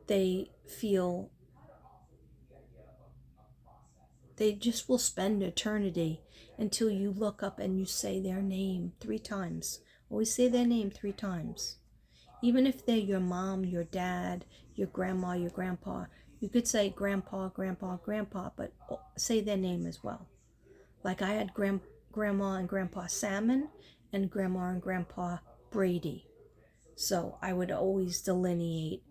They feel they just will spend eternity until you look up and you say their name 3 times. Always say their name 3 times. Even if they're your mom, your dad, your grandma, your grandpa, you could say grandpa, grandpa, grandpa, but say their name as well. Like I had grandma and grandpa Salmon and grandma and grandpa Brady. So I would always delineate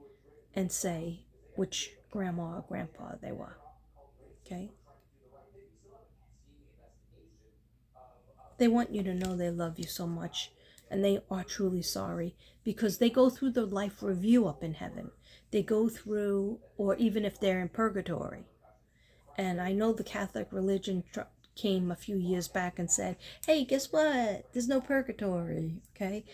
and say which grandma or grandpa they were. Okay? They want you to know they love you so much, and they are truly sorry, because they go through the life review up in heaven. They go through, or even if they're in purgatory. And I know the Catholic religion came a few years back and said, hey, guess what? There's no purgatory. Okay?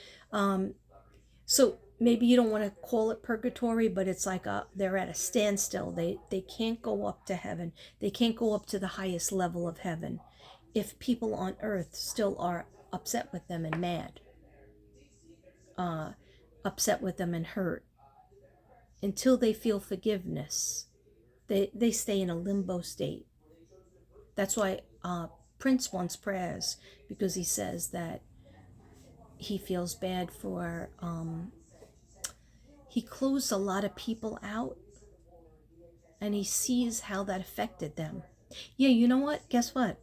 So maybe you don't want to call it purgatory, but it's like they're at a standstill. They can't go up to heaven. They can't go up to the highest level of heaven if people on earth still are upset with them and mad, upset with them and hurt. Until they feel forgiveness, they stay in a limbo state. That's why Prince wants prayers, because he says that he feels bad for, he closed a lot of people out, and he sees how that affected them. Yeah, you know what? Guess what?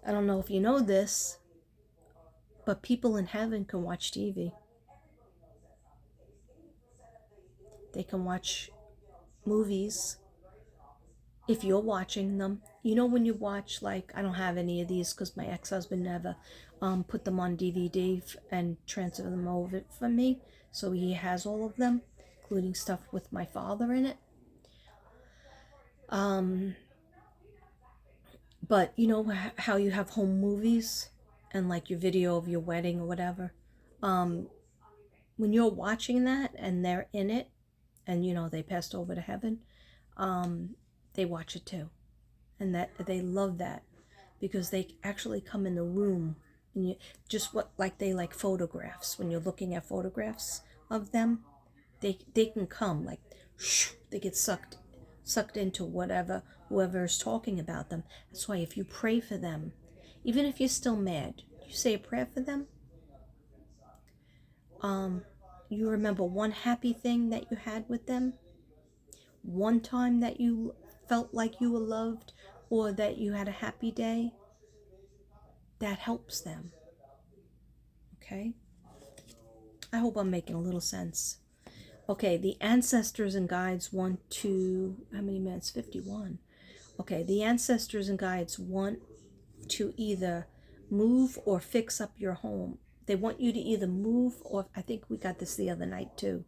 I don't know if you know this, but people in heaven can watch TV. They can watch movies, if you're watching them, you know, when you watch, like, I don't have any of these because my ex-husband never put them on DVD and transfer them over for me, so he has all of them, including stuff with my father in it. But you know how you have home movies and like your video of your wedding or whatever. When you're watching that and they're in it, and you know they passed over to heaven, they watch it too, and that they love that because they actually come in the room, and you just what like they like photographs. When you're looking at photographs of them, they can come like they get sucked into whoever is talking about them. That's why if you pray for them, even if you're still mad, you say a prayer for them. You remember one happy thing that you had with them, one time that you felt like you were loved or that you had a happy day. That helps them. Okay? I hope I'm making a little sense. Okay, the ancestors and guides want to, how many minutes? 51. Okay, the ancestors and guides want to either move or fix up your home. They want you to either move or, I think we got this the other night too,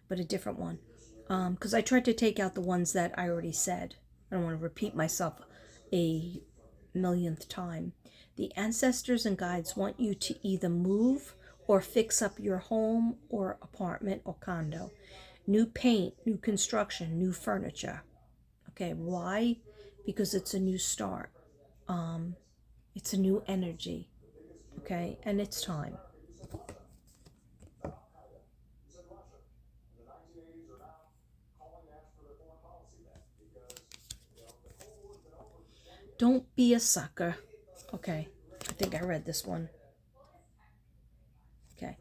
but a different one. Because I tried to take out the ones that I already said. I don't want to repeat myself a millionth time. The ancestors and guides want you to either move or fix up your home or apartment or condo. New paint, new construction, new furniture. Okay, why? Because it's a new start. It's a new energy. Okay, and it's time. Don't be a sucker. Okay, I think I read this one. Okay.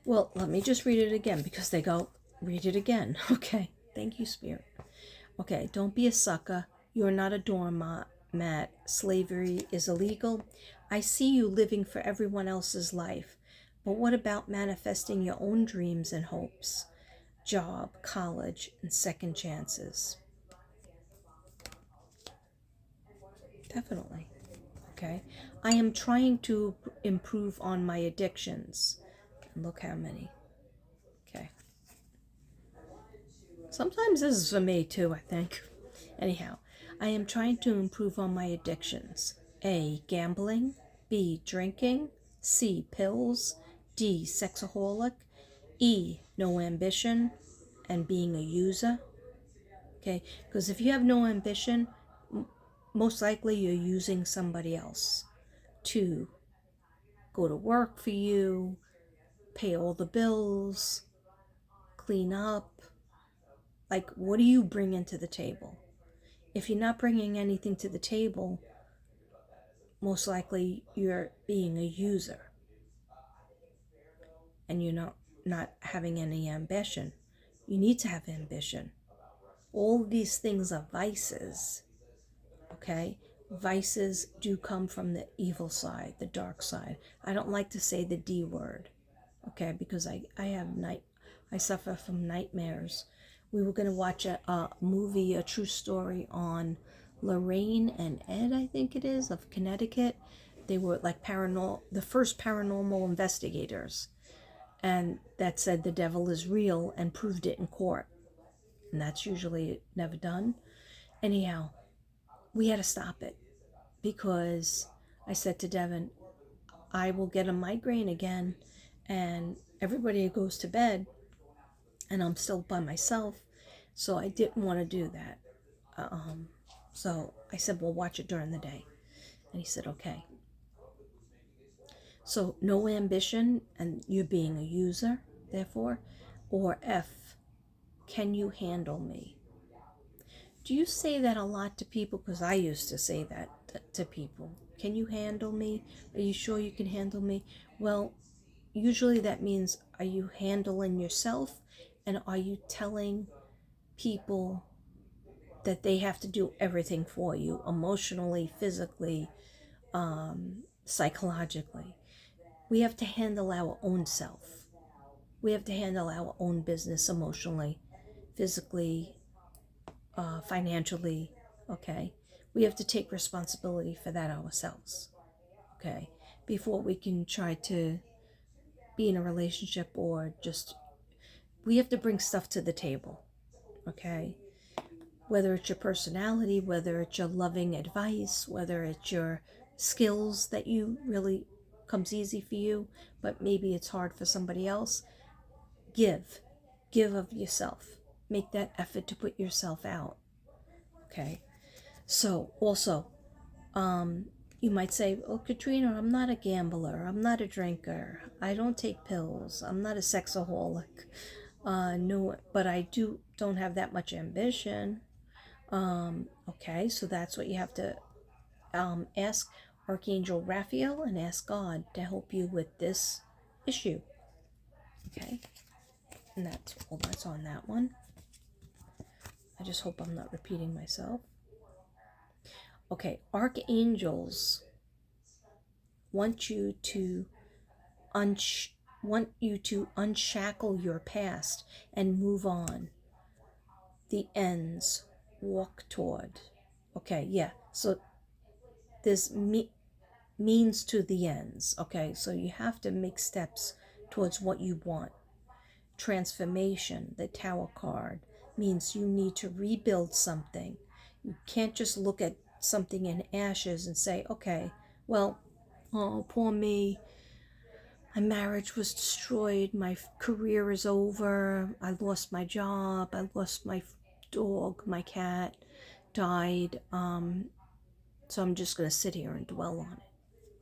Well, let me just read it again because they go, read it again. Okay. Thank you, Spirit. Okay. Don't be a sucker. You're not a doormat. Slavery is illegal. I see you living for everyone else's life. But what about manifesting your own dreams and hopes? Job, college, and second chances. Definitely. Okay. I am trying to improve on my addictions. And look how many. Okay. Sometimes this is for me too, I think. Anyhow, I am trying to improve on my addictions. A. Gambling. B. Drinking. C. Pills. D. Sexaholic. E. No ambition and being a user. Okay, because if you have no ambition, most likely you're using somebody else to go to work for you, pay all the bills, clean up. Like, what do you bring into the table? If you're not bringing anything to the table, most likely you're being a user and you're not having any ambition. You need to have ambition. All these things are vices, okay? Vices do come from the evil side, the dark side. I don't like to say the D word, okay, because I suffer from nightmares. We were going to watch a movie, a true story on Lorraine and Ed, I think it is, of Connecticut. They were like the first paranormal investigators, and that said the devil is real and proved it in court. And that's usually never done. Anyhow, we had to stop it because I said to Devin, I will get a migraine again, and everybody goes to bed, and I'm still by myself, so I didn't want to do that. So I said, well, watch it during the day. And he said, okay. So no ambition, and you being a user, therefore. Or F, can you handle me? Do you say that a lot to people? Because I used to say that to people. Can you handle me? Are you sure you can handle me? Well, usually that means, are you handling yourself? And are you telling people that they have to do everything for you, emotionally, physically, psychologically? We have to handle our own self. We have to handle our own business emotionally, physically, financially, okay? We have to take responsibility for that ourselves, okay? Before we can try to be in a relationship or just, we have to bring stuff to the table, okay? Whether it's your personality, whether it's your loving advice, whether it's your skills that you really comes easy for you, but maybe it's hard for somebody else. Give of yourself. Make that effort to put yourself out, okay? So also, you might say, oh, Katrina, I'm not a gambler, I'm not a drinker, I don't take pills, I'm not a sexaholic, no, but I don't have that much ambition. Okay, so that's what you have to ask Archangel Raphael and ask God to help you with this issue. Okay, and that's all that's on that one. I just hope I'm not repeating myself. Okay, archangels want you to unshackle your past and move on. The ends walk toward. Okay, yeah. So there's means to the ends. Okay, so you have to make steps towards what you want. Transformation, the Tower card, means you need to rebuild something. You can't just look at something in ashes and say, okay, well, oh, poor me, my marriage was destroyed, my career is over, I lost my job, I lost my dog, my cat died, so I'm just going to sit here and dwell on it.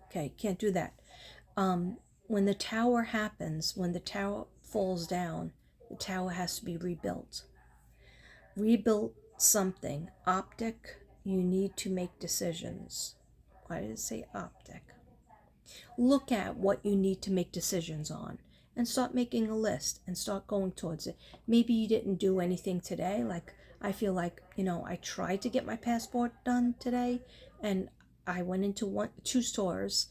Okay, can't do that. When the tower happens, when the tower falls down, the tower has to be rebuilt. Rebuild something. Optic, you need to make decisions. Why did it say optic? Look at what you need to make decisions on and start making a list and start going towards it. Maybe you didn't do anything today. Like, I feel like, I tried to get my passport done today, and I went into two stores.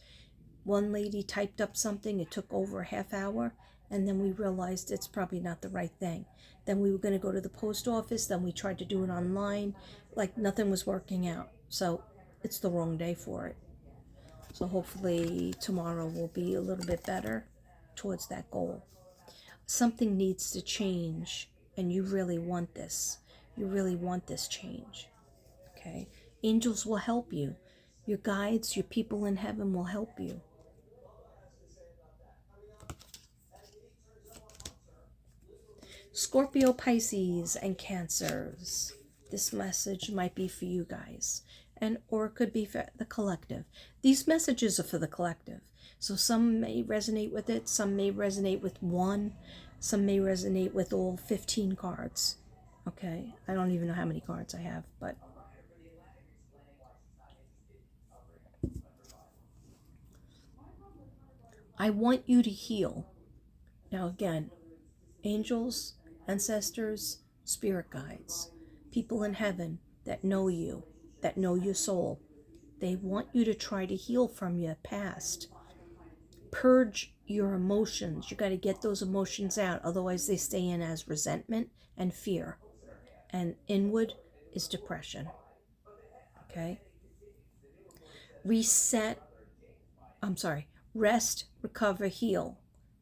One lady typed up something, it took over a half hour, and then we realized it's probably not the right thing. Then we were going to go to the post office, then we tried to do it online, like nothing was working out. So it's the wrong day for it. So hopefully tomorrow will be a little bit better towards that goal. Something needs to change, and you really want this. You really want this change. Okay? Angels will help you. Your guides, your people in heaven will help you. Scorpio, Pisces, and Cancers. This message might be for you guys, or it could be for the collective. These messages are for the collective. So some may resonate with it, some may resonate with one, some may resonate with all 15 cards. Okay, I don't even know how many cards I have, but I want you to heal. Now again, angels, ancestors, spirit guides, people in heaven that know you, that know your soul. They want you to try to heal from your past. Purge your emotions. You got to get those emotions out. Otherwise, they stay in as resentment and fear. And inward is depression. Okay? Rest, recover, heal.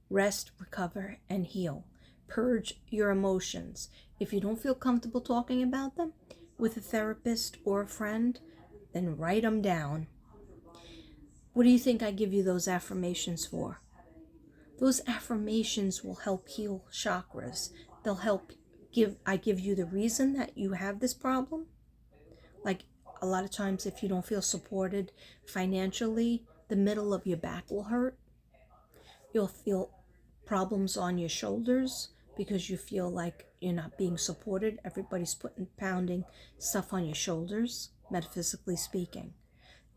Rest, recover, and heal. Purge your emotions. If you don't feel comfortable talking about them with a therapist or a friend, then write them down. What do you think I give you those affirmations for? Those affirmations will help heal chakras. They'll help I give you the reason that you have this problem. Like a lot of times if you don't feel supported financially, the middle of your back will hurt. You'll feel problems on your shoulders because you feel like you're not being supported. Everybody's pounding stuff on your shoulders, metaphysically speaking.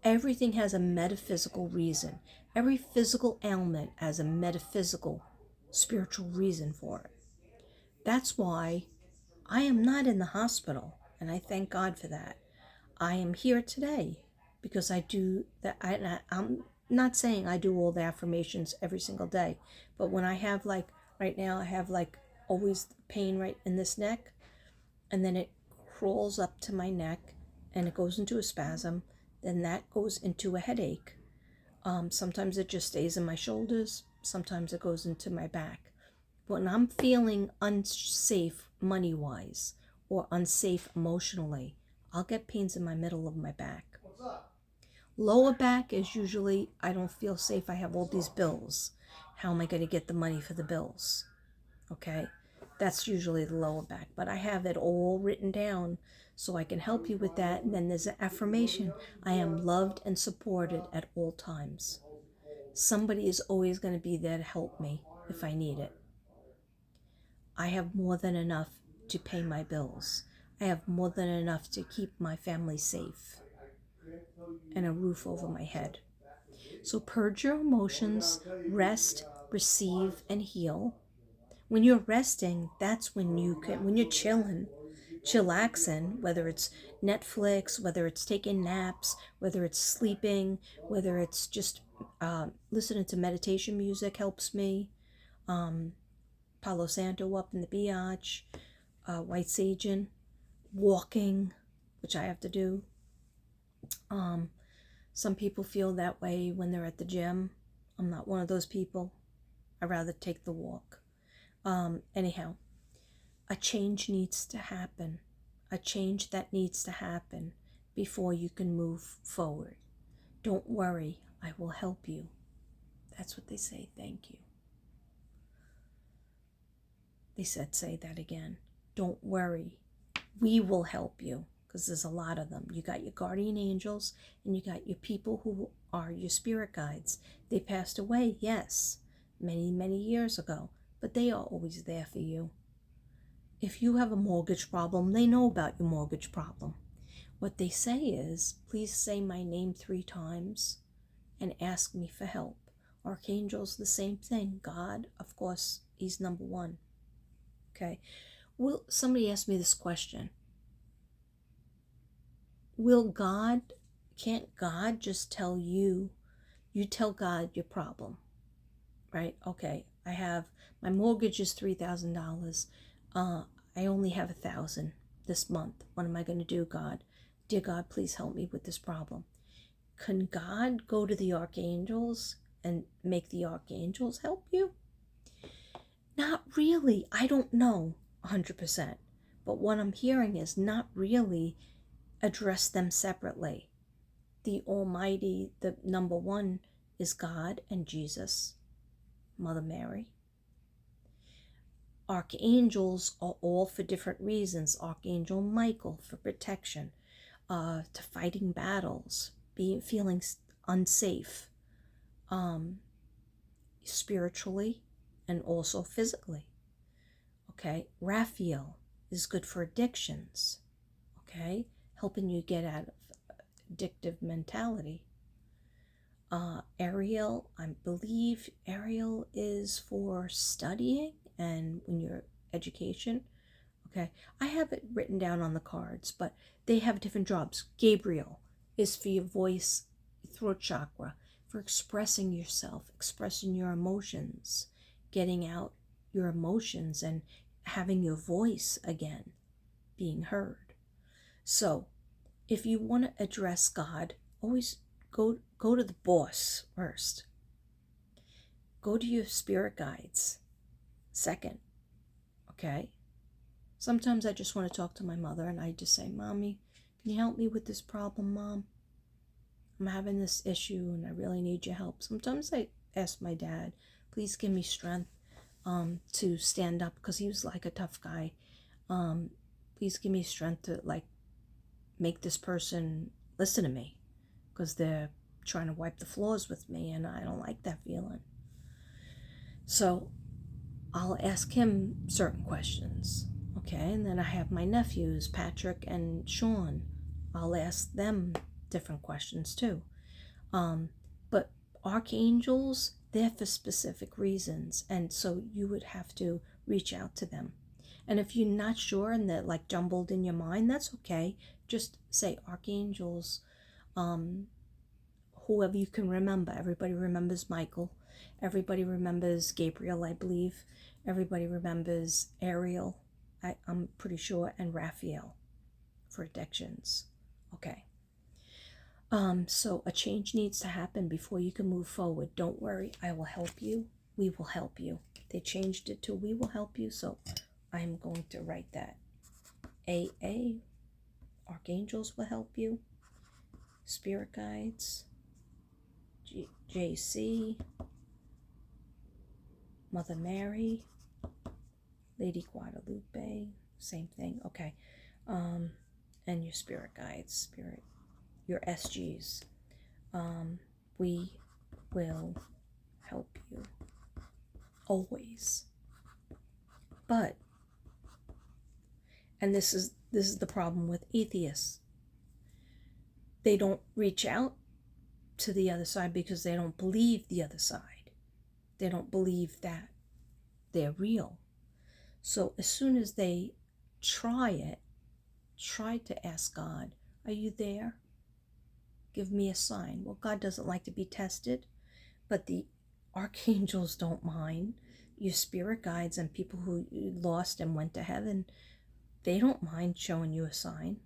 Everything has a metaphysical reason. Every physical ailment has a metaphysical, spiritual reason for it. That's why I am not in the hospital, and I thank God for that. I am here today because I do that. I'm not saying I do all the affirmations every single day, but when I have right now I have always pain right in this neck, and then it crawls up to my neck and it goes into a spasm. Then that goes into a headache. Sometimes it just stays in my shoulders. Sometimes it goes into my back. When I'm feeling unsafe money-wise or unsafe emotionally, I'll get pains in my middle of my back. Lower back is usually, I don't feel safe. I have all these bills. How am I going to get the money for the bills? Okay, that's usually the lower back. But I have it all written down so I can help you with that. And then there's an affirmation. I am loved and supported at all times. Somebody is always going to be there to help me if I need it. I have more than enough to pay my bills. I have more than enough to keep my family safe and a roof over my head. So purge your emotions, rest, receive, and heal. When you're resting, that's when when you're chilling, chillaxing, whether it's Netflix, whether it's taking naps, whether it's sleeping, whether it's just listening to meditation music helps me. Palo Santo up in the biatch, white saging, walking, which I have to do. Some people feel that way when they're at the gym. I'm not one of those people. I'd rather take the walk. Anyhow, a change needs to happen. A change that needs to happen before you can move forward. Don't worry, I will help you. That's what they say, thank you. They said, say that again. Don't worry, we will help you, because there's a lot of them. You got your guardian angels, and you got your people who are your spirit guides. They passed away, yes, many, many years ago, but they are always there for you. If you have a mortgage problem, they know about your mortgage problem. What they say is, please say my name 3 times and ask me for help. Archangels, the same thing. God, of course, he's number 1. Okay. Well, somebody asked me this question. Can't God just tell you tell God your problem, right? Okay, my mortgage is $3,000. I only have $1,000 this month. What am I going to do, God? Dear God, please help me with this problem. Can God go to the archangels and make the archangels help you? Not really. I don't know 100%. But what I'm hearing is not really address them separately. The Almighty, the number 1 is God and Jesus, Mother Mary. Archangels are all for different reasons. Archangel Michael for protection, to fighting battles, feeling unsafe, spiritually and also physically. Okay, Raphael is good for addictions. Okay, helping you get out of addictive mentality. Ariel, I believe Ariel is for studying and when you're education. Okay, I have it written down on the cards, but they have different jobs. Gabriel is for your voice, throat chakra, for expressing yourself, expressing your emotions, getting out your emotions and having your voice again being heard. So if you want to address God, always go to the boss first. Go to your spirit guides second. Okay? Sometimes I just want to talk to my mother and I just say, Mommy, can you help me with this problem, Mom? I'm having this issue and I really need your help. Sometimes I ask my dad, please give me strength to stand up, because he was like a tough guy. Please give me strength to make this person listen to me, because they're trying to wipe the floors with me and I don't like that feeling. So I'll ask him certain questions. Okay, and then I have my nephews, Patrick and Sean. I'll ask them different questions too. But archangels, they're for specific reasons, and so you would have to reach out to them. And if you're not sure and they're jumbled in your mind, that's okay. Just say archangels, whoever you can remember. Everybody remembers Michael. Everybody remembers Gabriel, I believe. Everybody remembers Ariel, I'm pretty sure, and Raphael. for addictions. Okay. So a change needs to happen before you can move forward. Don't worry, I will help you. We will help you. They changed it to we will help you, so I'm going to write that. AA, archangels will help you. Spirit guides, JC, Mother Mary, Lady Guadalupe, same thing. Okay. And your spirit guides, your SGs. We will help you always. But, and this is the problem with atheists, they don't reach out to the other side because they don't believe the other side. They don't believe that they're real. So as soon as they try to ask God, are you there? Give me a sign. Well, God doesn't like to be tested, but the archangels don't mind. Your spirit guides and people who lost and went to heaven, they don't mind showing you a sign.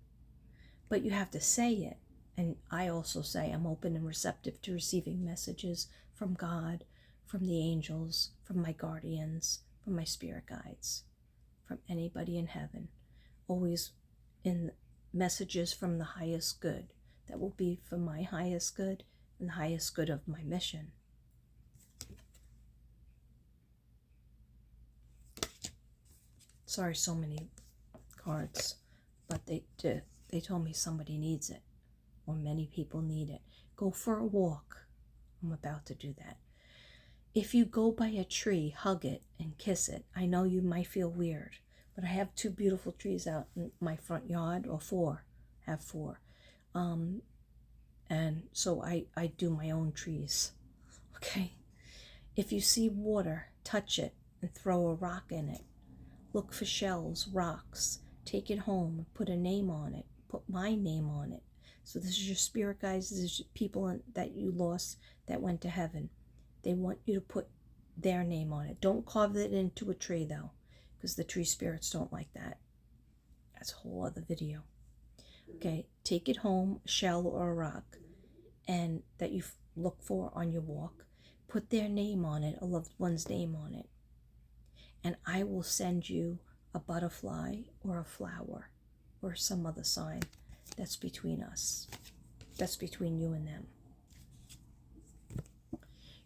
But you have to say it. And I also say I'm open and receptive to receiving messages from God, from the angels, from my guardians, from my spirit guides, from anybody in heaven. Always in messages from the highest good. That will be for my highest good and the highest good of my mission. Sorry, so many cards, but they told me somebody needs it, or many people need it. Go for a walk. I'm about to do that. If you go by a tree, hug it and kiss it. I know you might feel weird, but I have 2 beautiful trees out in my front yard, or 4. I have 4. And so I do my own trees. Okay? If you see water, touch it and throw a rock in it. Look for shells, rocks. Take it home and put a name on it. Put my name on it. So this is your spirit guides. This is people that you lost that went to heaven. They want you to put their name on it. Don't carve it into a tree, though, because the tree spirits don't like that. That's a whole other video. Okay, take it home, a shell or a rock, and that you look for on your walk. Put their name on it, a loved one's name on it. And I will send you a butterfly or a flower or some other sign that's between us. That's between you and them.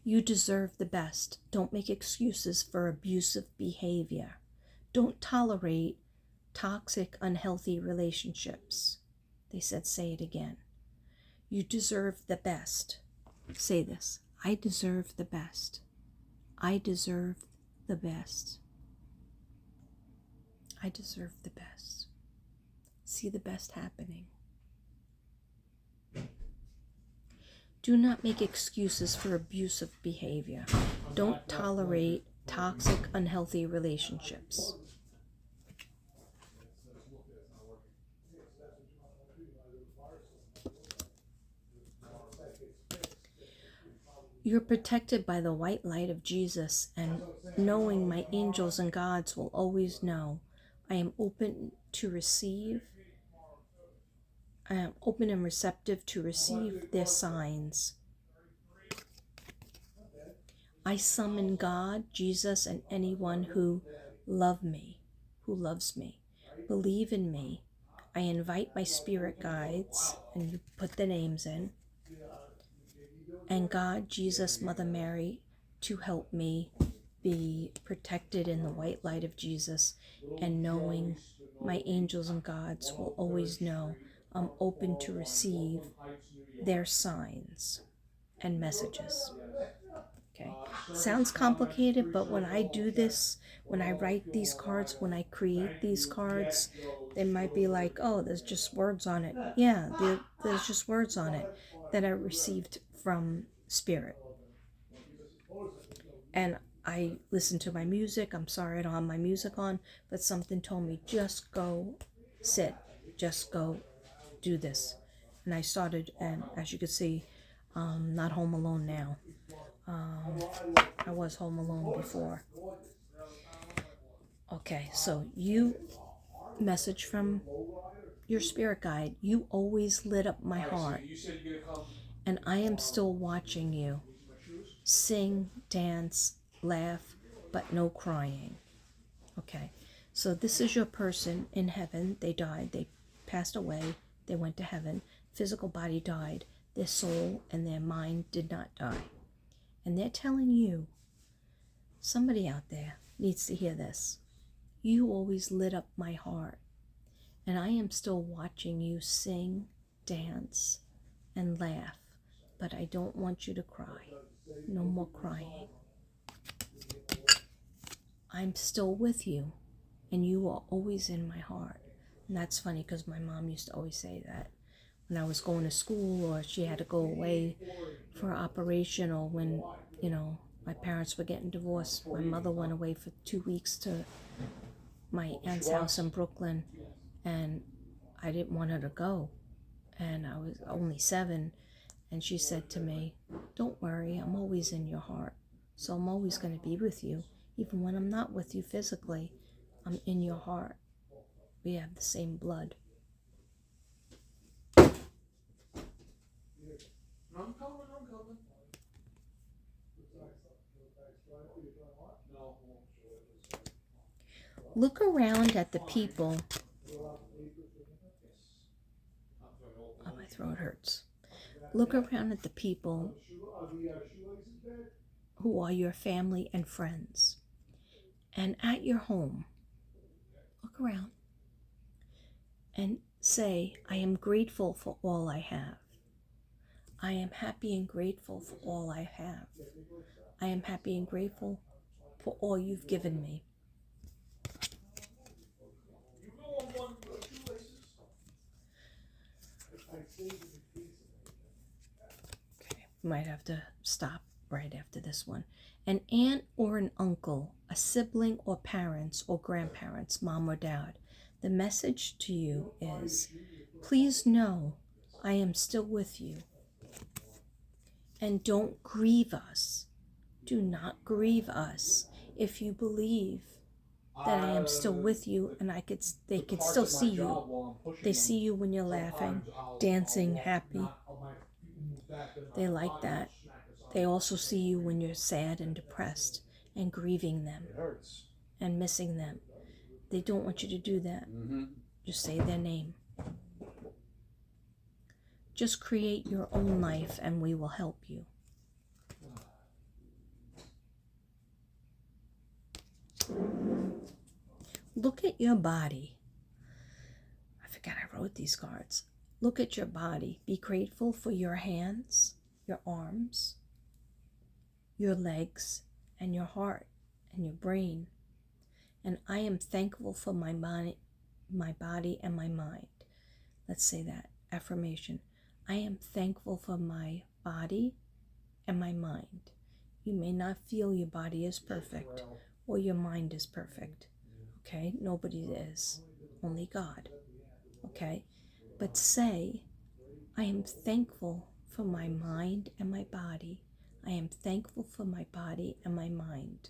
You deserve the best. Don't make excuses for abusive behavior. Don't tolerate toxic, unhealthy relationships. They said, say it again. You deserve the best. Say this. I deserve the best. I deserve the best. I deserve the best. See the best happening. Do not make excuses for abusive behavior. Don't tolerate toxic, unhealthy relationships. You're protected by the white light of Jesus, and knowing my angels and gods will always know. I am open to receive. I am open and receptive to receive their signs. I summon God, Jesus, and anyone who loves me. Believe in me. I invite my spirit guides, and you put the names in, and God, Jesus, Mother Mary, to help me be protected in the white light of Jesus, and knowing my angels and gods will always know I'm open to receive their signs and messages. Okay, sounds complicated, but when I do this, when I write these cards, when I create these cards, they might be like, oh, there's just words on it. Yeah, there's just words on it that I received from Spirit. And I listen to my music. I'm sorry I don't have my music on, but something told me, just go sit, just go do this. And I started, and as you can see, not home alone now. I was home alone before. Okay, so you message from your spirit guide, you always lit up my heart. And I am still watching you sing, dance, laugh, but no crying. Okay, so this is your person in heaven. They died, they passed away, they went to heaven. Physical body died, their soul and their mind did not die. And they're telling you, somebody out there needs to hear this. You always lit up my heart, and I am still watching you sing, dance, and laugh, but I don't want you to cry. No more crying. I'm still with you, and you are always in my heart. And that's funny because my mom used to always say that when I was going to school, or she had to go away for an operation, or when, my parents were getting divorced. My mother went away for 2 weeks to my aunt's house in Brooklyn, and I didn't want her to go. And I was only 7, and she said to me, "Don't worry, I'm always in your heart. So I'm always going to be with you. Even when I'm not with you physically, I'm in your heart. We have the same blood." I'm coming. Look around at the people. Oh, my throat hurts. Look around at the people who are your family and friends. And at your home, look around and say, "I am grateful for all I have. I am happy and grateful for all I have. I am happy and grateful for all you've given me." Okay, might have to stop right after this one. An aunt or an uncle, a sibling or parents or grandparents, mom or dad. The message to you is, please know I am still with you. And don't grieve us. Do not grieve us. If you believe that I am still with you, and they could still see you. They see you when you're laughing, dancing, happy. They like that. They also see you when you're sad and depressed and grieving them and missing them. They don't want you to do that. Just say their name. Just create your own life and we will help you. Look at your body. I forgot I wrote these cards. Look at your body. Be grateful for your hands, your arms, your legs, and your heart, and your brain. And I am thankful for my body and my mind. Let's say that affirmation. I am thankful for my body and my mind. You may not feel your body is perfect or your mind is perfect. Okay? Nobody is. Only God. Okay? But say, I am thankful for my mind and my body. I am thankful for my body and my mind.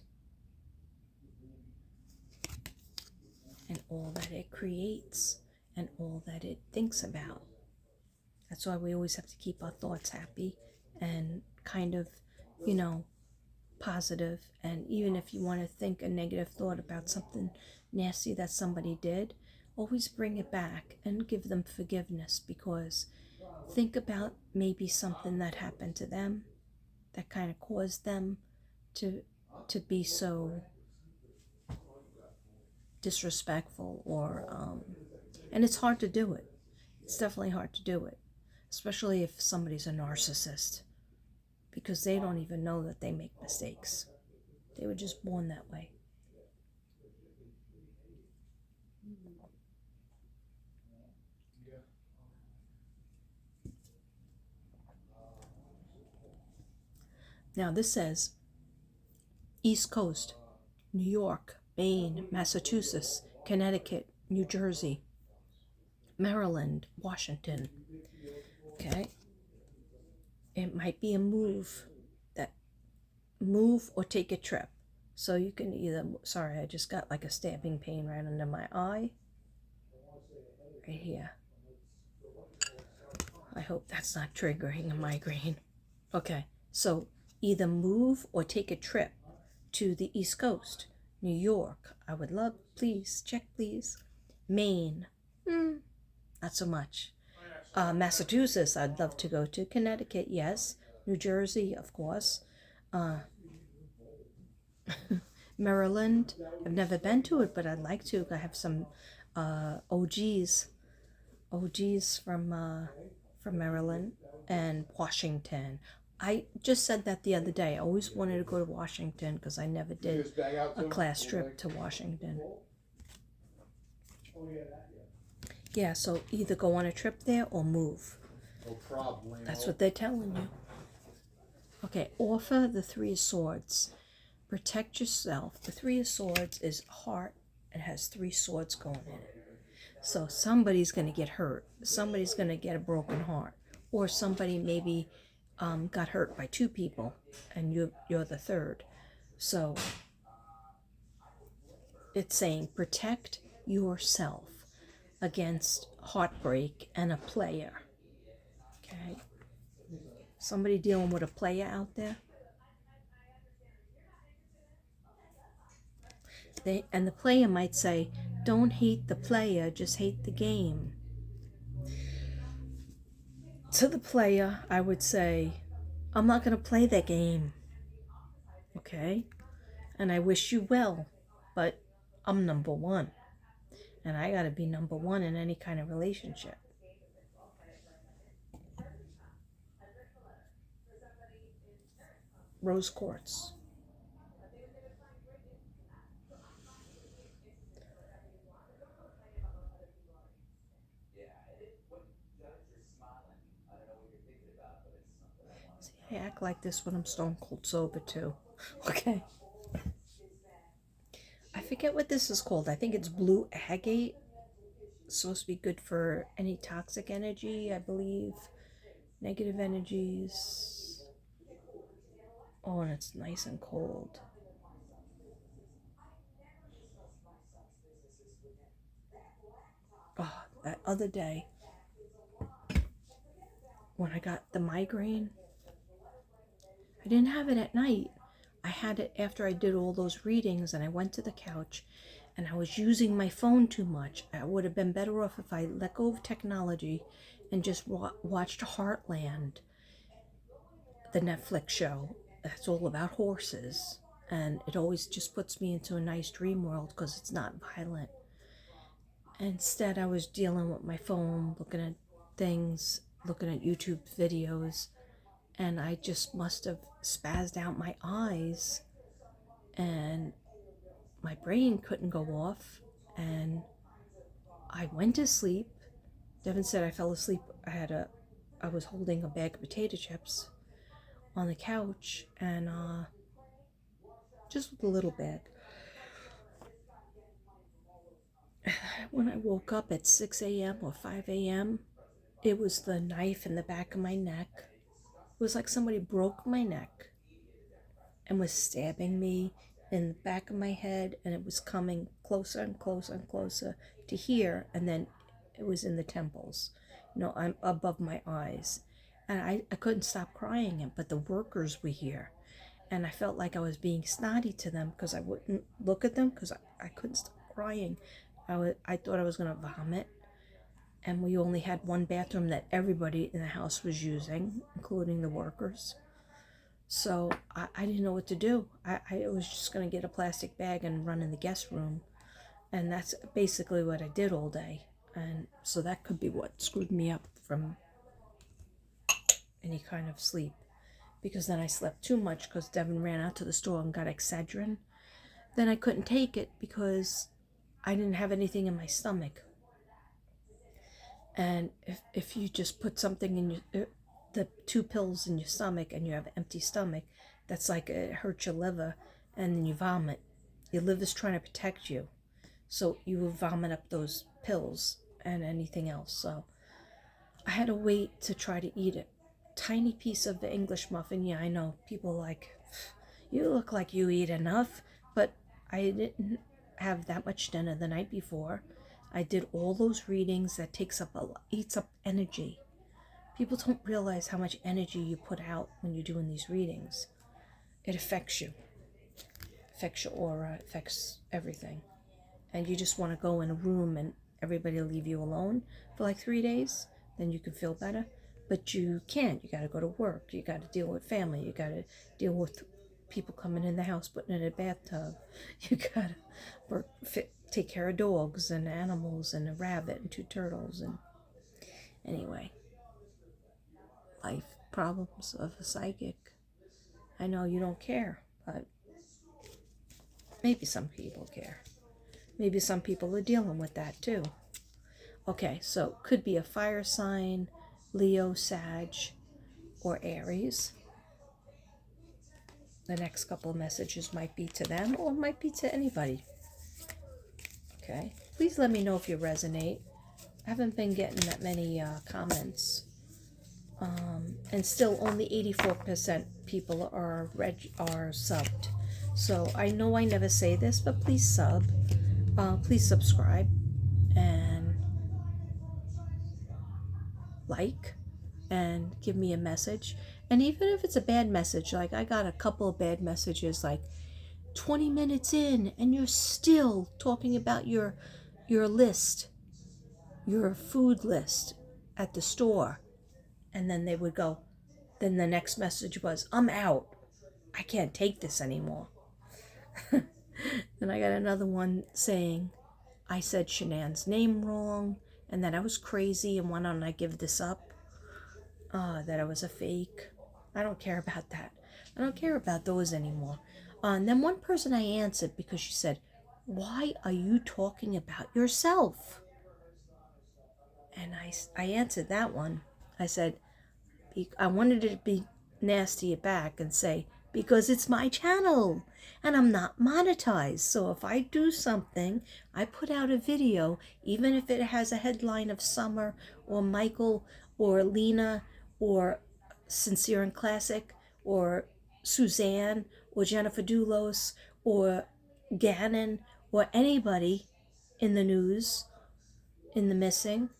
And all that it creates and all that it thinks about. That's why we always have to keep our thoughts happy and kind of, positive. And even if you want to think a negative thought about something nasty that somebody did, always bring it back and give them forgiveness, because think about maybe something that happened to them that kind of caused them to be so disrespectful, or and it's hard to do it. It's definitely hard to do it, especially if somebody's a narcissist, because they don't even know that they make mistakes. They were just born that way. Now this says East Coast, New York, Maine, Massachusetts, Connecticut, New Jersey, Maryland, Washington. Okay? It might be a move or take a trip. So you can either, sorry, I just got like a stabbing pain right under my eye. Right here. I hope that's not triggering a migraine. Okay, so either move or take a trip to the East Coast. New York, I would love, please, check please. Maine, not so much. Massachusetts, I'd love to go to. Connecticut, yes. New Jersey, of course. Maryland, I've never been to it, but I'd like to. I have some OGs from Maryland and Washington. I just said that the other day. I always wanted to go to Washington because I never did a class trip to Washington. Yeah, so either go on a trip there or move. No problem. That's what they're telling you. Okay, offer the Three of Swords. Protect yourself. The Three of Swords is heart. It has three swords going in it. So somebody's going to get hurt. Somebody's going to get a broken heart. Or somebody maybe got hurt by two people and you're the third. So it's saying protect yourself against heartbreak and a player. Okay? Somebody dealing with a player out there. And the player might say, don't hate the player, just hate the game. To the player, I would say, I'm not going to play that game. Okay? And I wish you well, but I'm number one. And I got to be number one in any kind of relationship. Rose quartz. See, I act like this when I'm stone cold sober too. Okay. I forget what this is called. I think it's blue agate. It's supposed to be good for any toxic energy, I believe. Negative energies. Oh, and it's nice and cold. Oh, that other day when I got the migraine, I didn't have it at night. I had it after I did all those readings and I went to the couch and I was using my phone too much. I would have been better off if I let go of technology and just watched Heartland, the Netflix show. That's all about horses. And it always just puts me into a nice dream world because it's not violent. Instead, I was dealing with my phone, looking at things, looking at YouTube videos, and I just must have spazzed out my eyes, and my brain couldn't go off, and I went to sleep. Devin said I fell asleep. I was holding a bag of potato chips on the couch, and just with a little bag. When I woke up at 6 a.m. or 5 a.m., it was the knife in the back of my neck. It was like somebody broke my neck and was stabbing me in the back of my head, and it was coming closer and closer and closer to here, and then it was in the temples. I'm above my eyes. And I couldn't stop crying, but the workers were here. And I felt like I was being snotty to them because I wouldn't look at them because I couldn't stop crying. I thought I was going to vomit. And we only had one bathroom that everybody in the house was using, including the workers. So I didn't know what to do. I was just going to get a plastic bag and run in the guest room. And that's basically what I did all day. And so that could be what screwed me up from any kind of sleep. Because then I slept too much because Devin ran out to the store and got Excedrin. Then I couldn't take it because I didn't have anything in my stomach. And if you just put something in the 2 pills in your stomach and you have an empty stomach, that's like it hurts your liver and then you vomit. Your liver's trying to protect you. So you will vomit up those pills and anything else. So I had to wait to try to eat it. Tiny piece of the English muffin. Yeah, I know. People like, you look like you eat enough. But I didn't have that much dinner the night before. I did all those readings that eats up energy. People don't realize how much energy you put out when you're doing these readings. It affects you. Affects your aura, affects everything. And you just want to go in a room and everybody leave you alone for like 3 days, then you can feel better. But you can't. You got to go to work. You got to deal with family. You got to deal with people coming in the house, putting in a bathtub. You got to work, take care of dogs and animals and a rabbit and 2 turtles. And anyway, life problems of a psychic. I know you don't care, but maybe some people care. Maybe some people are dealing with that too. Okay, so could be a fire sign, Leo, Sag, or Aries. The next couple of messages might be to them or might be to anybody. Okay, please let me know if you resonate. I haven't been getting that many comments. And still only 84% people are subbed. So I know I never say this, but please sub. Please subscribe and like and give me a message. And even if it's a bad message, like I got a couple of bad messages like 20 minutes in and you're still talking about your list, your food list at the store. And then they would go, then the next message was, I'm out. I can't take this anymore. Then I got another one saying, I said Shanann's name wrong and that I was crazy and why don't I give this up? That I was a fake. I don't care about that. I don't care about those anymore. And then one person I answered because she said, why are you talking about yourself? And I answered that one. I said, I wanted to be nasty back and say, because it's my channel and I'm not monetized. So if I do something, I put out a video, even if it has a headline of Summer or Michael or Lena or Sincere and Classic or Suzanne or Jennifer Doulos or Gannon or anybody in the news, in the missing,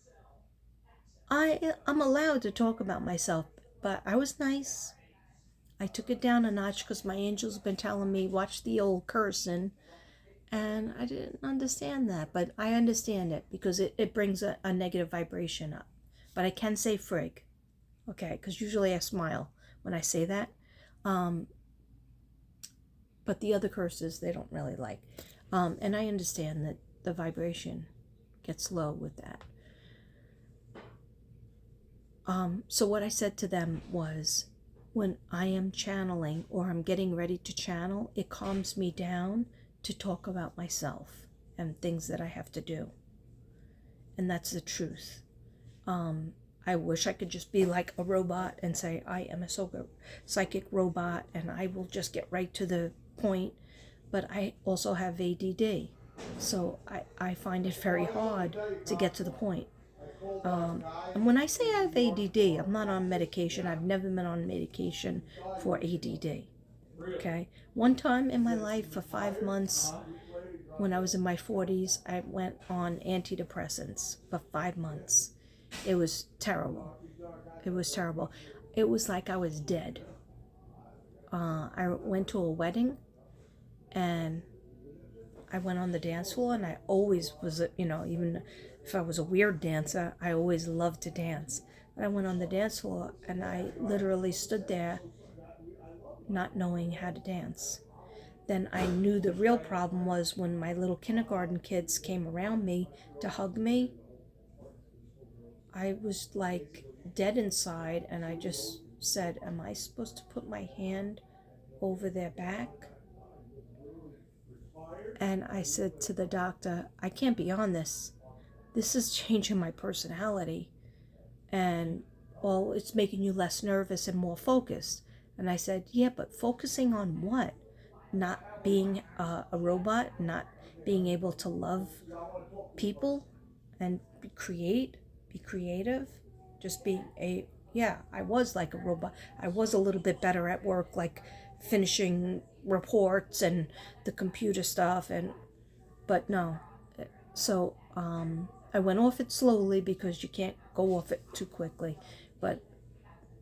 I'm allowed to talk about myself, but I was nice. I took it down a notch because my angels have been telling me, watch the old cursing, and I didn't understand that, but I understand it because it brings a negative vibration up. But I can say frig, okay, because usually I smile when I say that. But the other curses, they don't really like. And I understand that the vibration gets low with that. So what I said to them was, when I am channeling or I'm getting ready to channel, it calms me down to talk about myself and things that I have to do. And that's the truth. I wish I could just be like a robot and say, I am a psychic robot and I will just get right to the point. But I also have ADD. So I find it very hard to get to the point. And when I say I have ADD, I'm not on medication. I've never been on medication for ADD. Okay? One time in my life for 5 months, when I was in my 40s, I went on antidepressants for 5 months. It was terrible. It was terrible. It was like I was dead. I went to a wedding and I went on the dance floor and I always was, even if I was a weird dancer, I always loved to dance. But I went on the dance floor and I literally stood there not knowing how to dance. Then I knew the real problem was when my little kindergarten kids came around me to hug me. I was like dead inside and I just said, am I supposed to put my hand over their back? And I said to the doctor, I can't be on this. This is changing my personality. And, well, it's making you less nervous and more focused. And I said, yeah, but focusing on what? Not being a robot, not being able to love people and be creative, just being I was like a robot. I was a little bit better at work, like finishing reports and the computer stuff, but no. So I went off it slowly because you can't go off it too quickly, but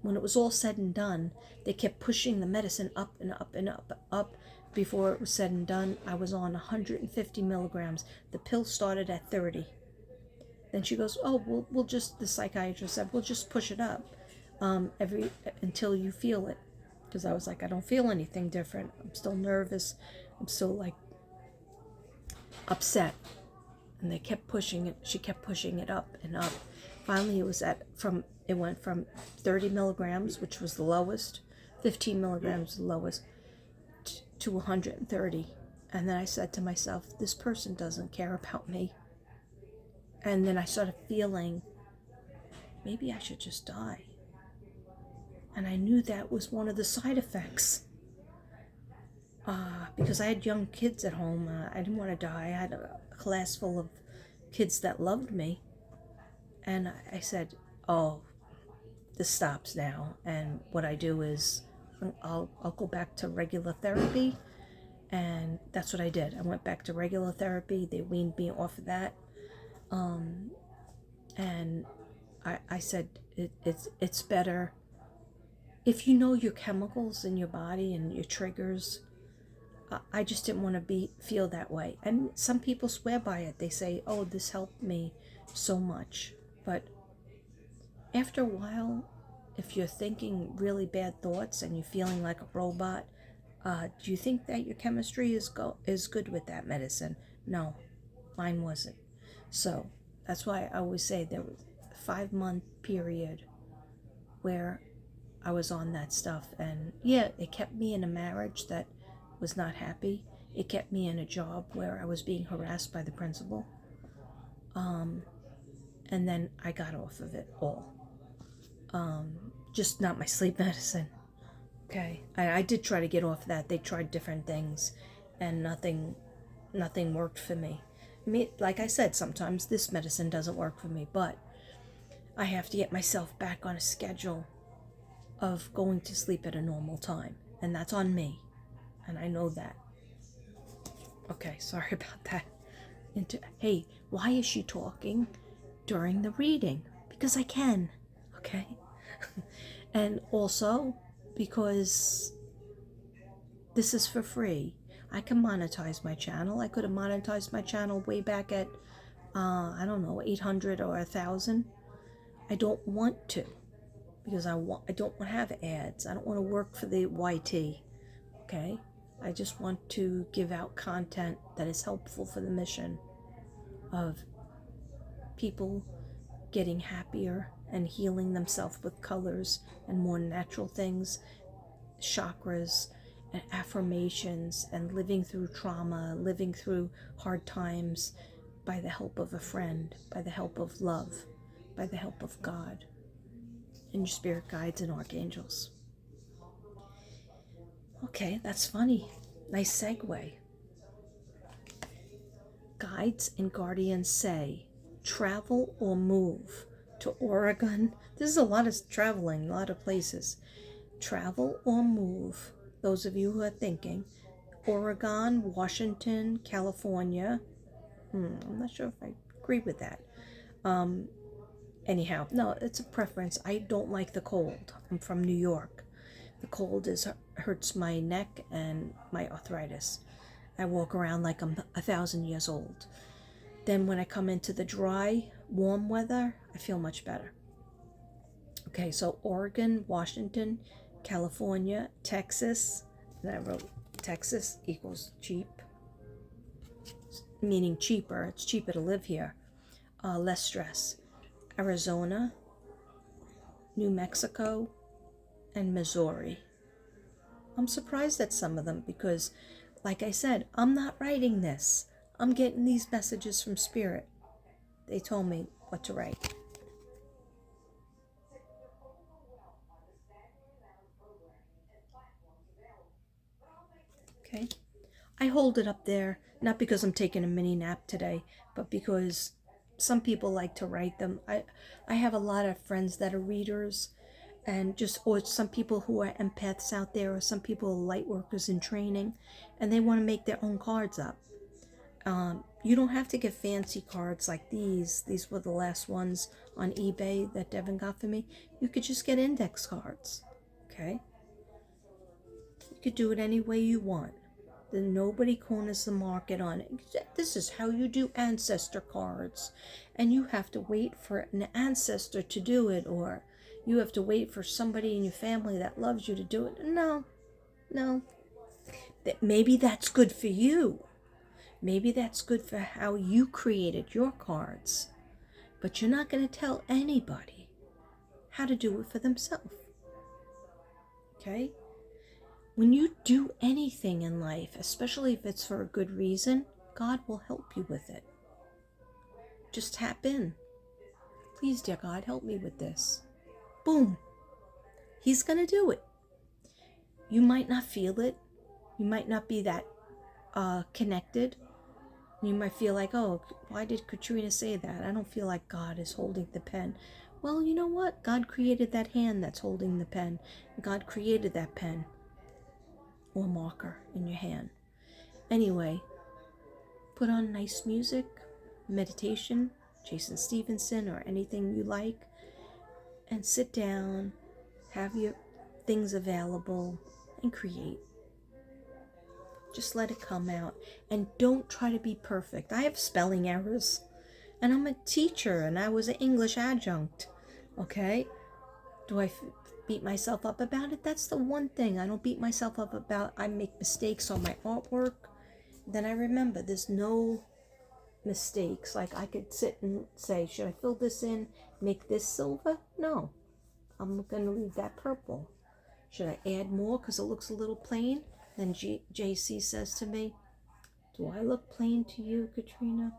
when it was all said and done, they kept pushing the medicine up and up and up. Before it was said and done, I was on 150 milligrams. The pill started at 30. Then she goes, oh, we'll just, the psychiatrist said, we'll just push it up until you feel it. Because I was like, I don't feel anything different. I'm still nervous. I'm still like upset. And they kept pushing it. She kept pushing it up and up. Finally, it went from 30 milligrams, which was the lowest, 15 milligrams the lowest, to 130. And then I said to myself, this person doesn't care about me. And then I started feeling, maybe I should just die. And I knew that was one of the side effects. Because I had young kids at home. I didn't want to die. I had a class full of kids that loved me. And I said, oh, this stops now. And what I do is I'll go back to regular therapy. And that's what I did. I went back to regular therapy. They weaned me off of that. And I said, it's better if you know your chemicals in your body and your triggers. I just didn't want to feel that way. And some people swear by it. They say, oh, this helped me so much. But after a while, if you're thinking really bad thoughts and you're feeling like a robot, do you think that your chemistry is good with that medicine? No, mine wasn't. So that's why I always say there was a 5-month period where I was on that stuff. And yeah, it kept me in a marriage that was not happy. It kept me in a job where I was being harassed by the principal. And then I got off of it all. Just not my sleep medicine. Okay. I did try to get off that. They tried different things and nothing worked for me. I mean, like I said, sometimes this medicine doesn't work for me, but I have to get myself back on a schedule of going to sleep at a normal time. And that's on me. And I know that. Okay, sorry about that. Hey, why is she talking during the reading? Because I can. Okay? And also because this is for free. I can monetize my channel. I could have monetized my channel way back at, I don't know, 800 or 1,000. I don't want to because I don't want to have ads. I don't want to work for the YT. Okay? I just want to give out content that is helpful for the mission of people getting happier and healing themselves with colors and more natural things, chakras and affirmations, and living through trauma, living through hard times by the help of a friend, by the help of love, by the help of God and your spirit guides and archangels. Okay, that's funny. Nice segue. Guides and guardians say, travel or move to Oregon. This is a lot of traveling, a lot of places. Travel or move, those of you who are thinking, Oregon, Washington, California. I'm not sure if I agree with that. Anyhow, no, it's a preference. I don't like the cold. I'm from New York. The cold hurts my neck and my arthritis. I walk around like I'm 1,000 years old. Then when I come into the dry, warm weather, I feel much better. Okay, so Oregon, Washington, California, Texas. Then I wrote Texas equals cheap, meaning cheaper. It's cheaper to live here. Less stress. Arizona, New Mexico, and Missouri. I'm surprised at some of them because, like I said, I'm not writing this. I'm getting these messages from Spirit. They told me what to write. Okay. I hold it up there, not because I'm taking a mini nap today, but because some people like to write them. I have a lot of friends that are readers, and or some people who are empaths out there, or some people are light workers in training, and they want to make their own cards up. You don't have to get fancy cards like these. These were the last ones on eBay that Devin got for me. You could just get index cards, okay? You could do it any way you want. Then nobody corners the market on it. This is how you do ancestor cards. And you have to wait for an ancestor to do it, or you have to wait for somebody in your family that loves you to do it. No, no. Maybe that's good for you. Maybe that's good for how you created your cards. But you're not going to tell anybody how to do it for themselves. Okay? When you do anything in life, especially if it's for a good reason, God will help you with it. Just tap in. Please, dear God, help me with this. Boom. He's going to do it. You might not feel it. You might not be that connected. You might feel like, oh, why did Katrina say that? I don't feel like God is holding the pen. Well, you know what? God created that hand that's holding the pen. God created that pen or marker in your hand. Anyway, put on nice music, meditation, Jason Stevenson or anything you like, and sit down, have your things available, and create. Just let it come out, and don't try to be perfect. I have spelling errors, and I'm a teacher, and I was an English adjunct, okay? Do I beat myself up about it? That's the one thing I don't beat myself up about. I make mistakes on my artwork. Then I remember there's no mistakes. Like I could sit and say, should I fill this in, make this silver? No, I'm going to leave that purple. Should I add more because it looks a little plain? Then JC says to me, do I look plain to you, Katrina?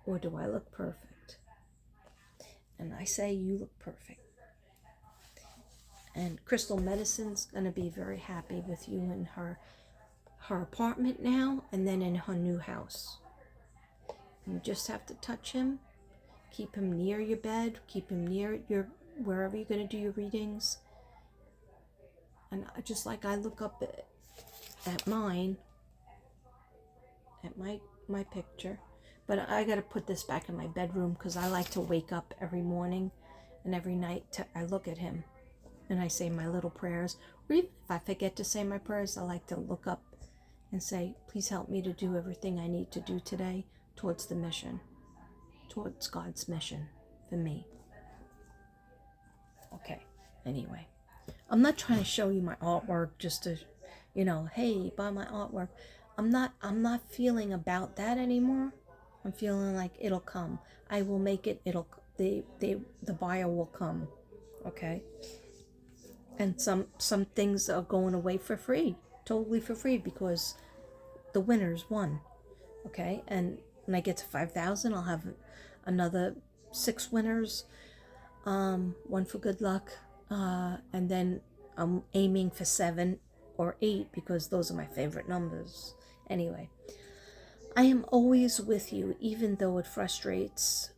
Or do I look perfect? And I say, you look perfect. And Crystal Medicine's going to be very happy with you in her apartment now and then in her new house. You just have to touch him, keep him near your bed, keep him near your wherever you're going to do your readings. And just like I look up at mine, at my picture, but I got to put this back in my bedroom because I like to wake up every morning and every night I look at him and I say my little prayers. Or even if I forget to say my prayers, I like to look up and say, please help me to do everything I need to do today towards the mission, towards God's mission for me. Okay, anyway. I'm not trying to show you my artwork just to, hey, buy my artwork. I'm not feeling about that anymore. I'm feeling like it'll come. I will make it. The buyer will come. Okay. And some things are going away for free, totally for free, because the winners won. Okay. And when I get to 5,000, I'll have another 6 winners. One for good luck. And then I'm aiming for 7 or 8 because those are my favorite numbers. Anyway, I am always with you, even though it frustrates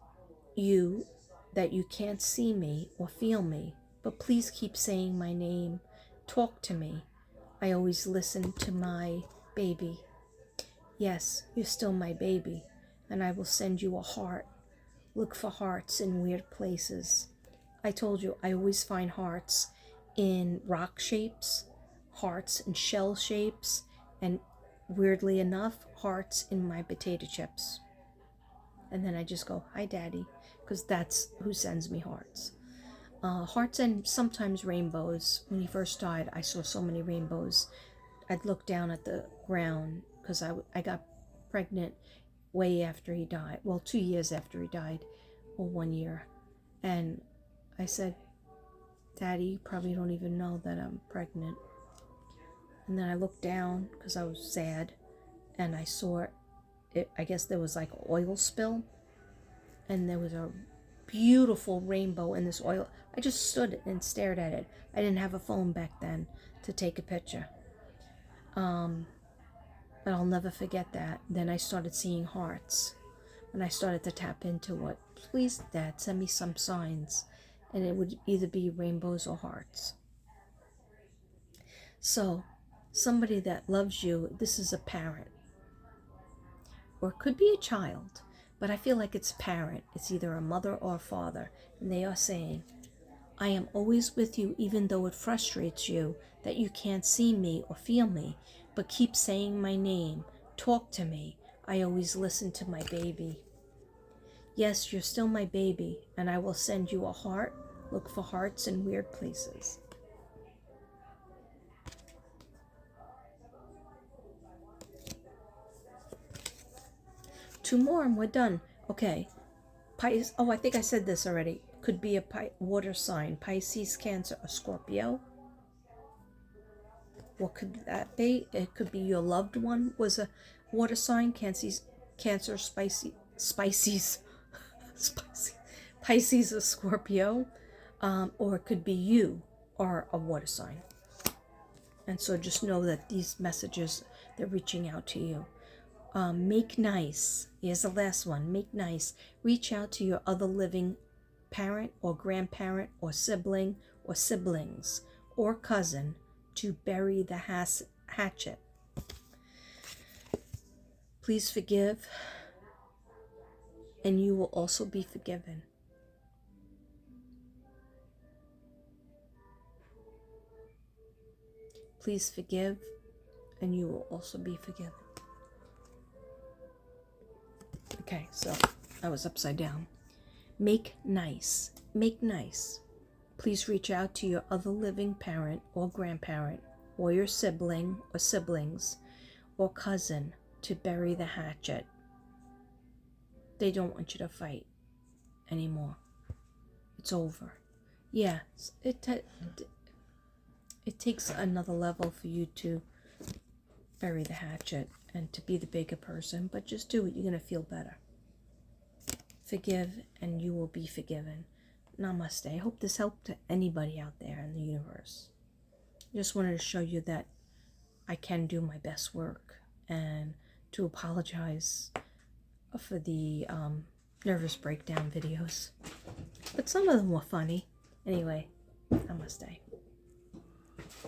you that you can't see me or feel me. But please keep saying my name. Talk to me. I always listen to my baby. Yes, you're still my baby, and I will send you a heart. Look for hearts in weird places. I told you, I always find hearts in rock shapes, hearts in shell shapes, and weirdly enough, hearts in my potato chips. And then I just go, hi, Daddy, because that's who sends me hearts. Hearts and sometimes rainbows. When he first died, I saw so many rainbows. I'd look down at the ground because I got pregnant way after he died. Well, 2 years after he died, or 1 year. And I said, Daddy, you probably don't even know that I'm pregnant. And then I looked down because I was sad, and I saw it. I guess there was like an oil spill, and there was a beautiful rainbow in this oil. I just stood and stared at it. I didn't have a phone back then to take a picture. But I'll never forget that. Then I started seeing hearts, and I started to tap into what, please, Dad, send me some signs. And it would either be rainbows or hearts. So, somebody that loves you, this is a parent. or it could be a child, but I feel like it's a parent. It's either a mother or a father, and they are saying, I am always with you even though it frustrates you that you can't see me or feel me, but keep saying my name. Talk to me. I always listen to my baby. Yes, you're still my baby, and I will send you a heart. Look for hearts in weird places. Two more and we're done. Okay. Oh, I think I said this already. Could be a water sign. Pisces, Cancer, or Scorpio. What could that be? It could be your loved one was a water sign. Cancer, Pisces, spicy, Pisces or Scorpio, or it could be you or a water sign. And so just know that these messages, they're reaching out to you. Make nice. Here's the last one. Make nice. Reach out to your other living parent or grandparent or sibling or siblings or cousin to bury the hatchet. Please forgive, and you will also be forgiven. Please forgive, and you will also be forgiven. Okay, so I was upside down. Make nice. Make nice. Please reach out to your other living parent or grandparent or your sibling or siblings or cousin to bury the hatchet. They don't want you to fight anymore. It's over. Yeah, it takes another level for you to bury the hatchet and to be the bigger person, but just do it. You're going to feel better. Forgive and you will be forgiven. Namaste. I hope this helped anybody out there in the universe. I just wanted to show you that I can do my best work and to apologize for the nervous breakdown videos. But some of them were funny. Anyway, namaste.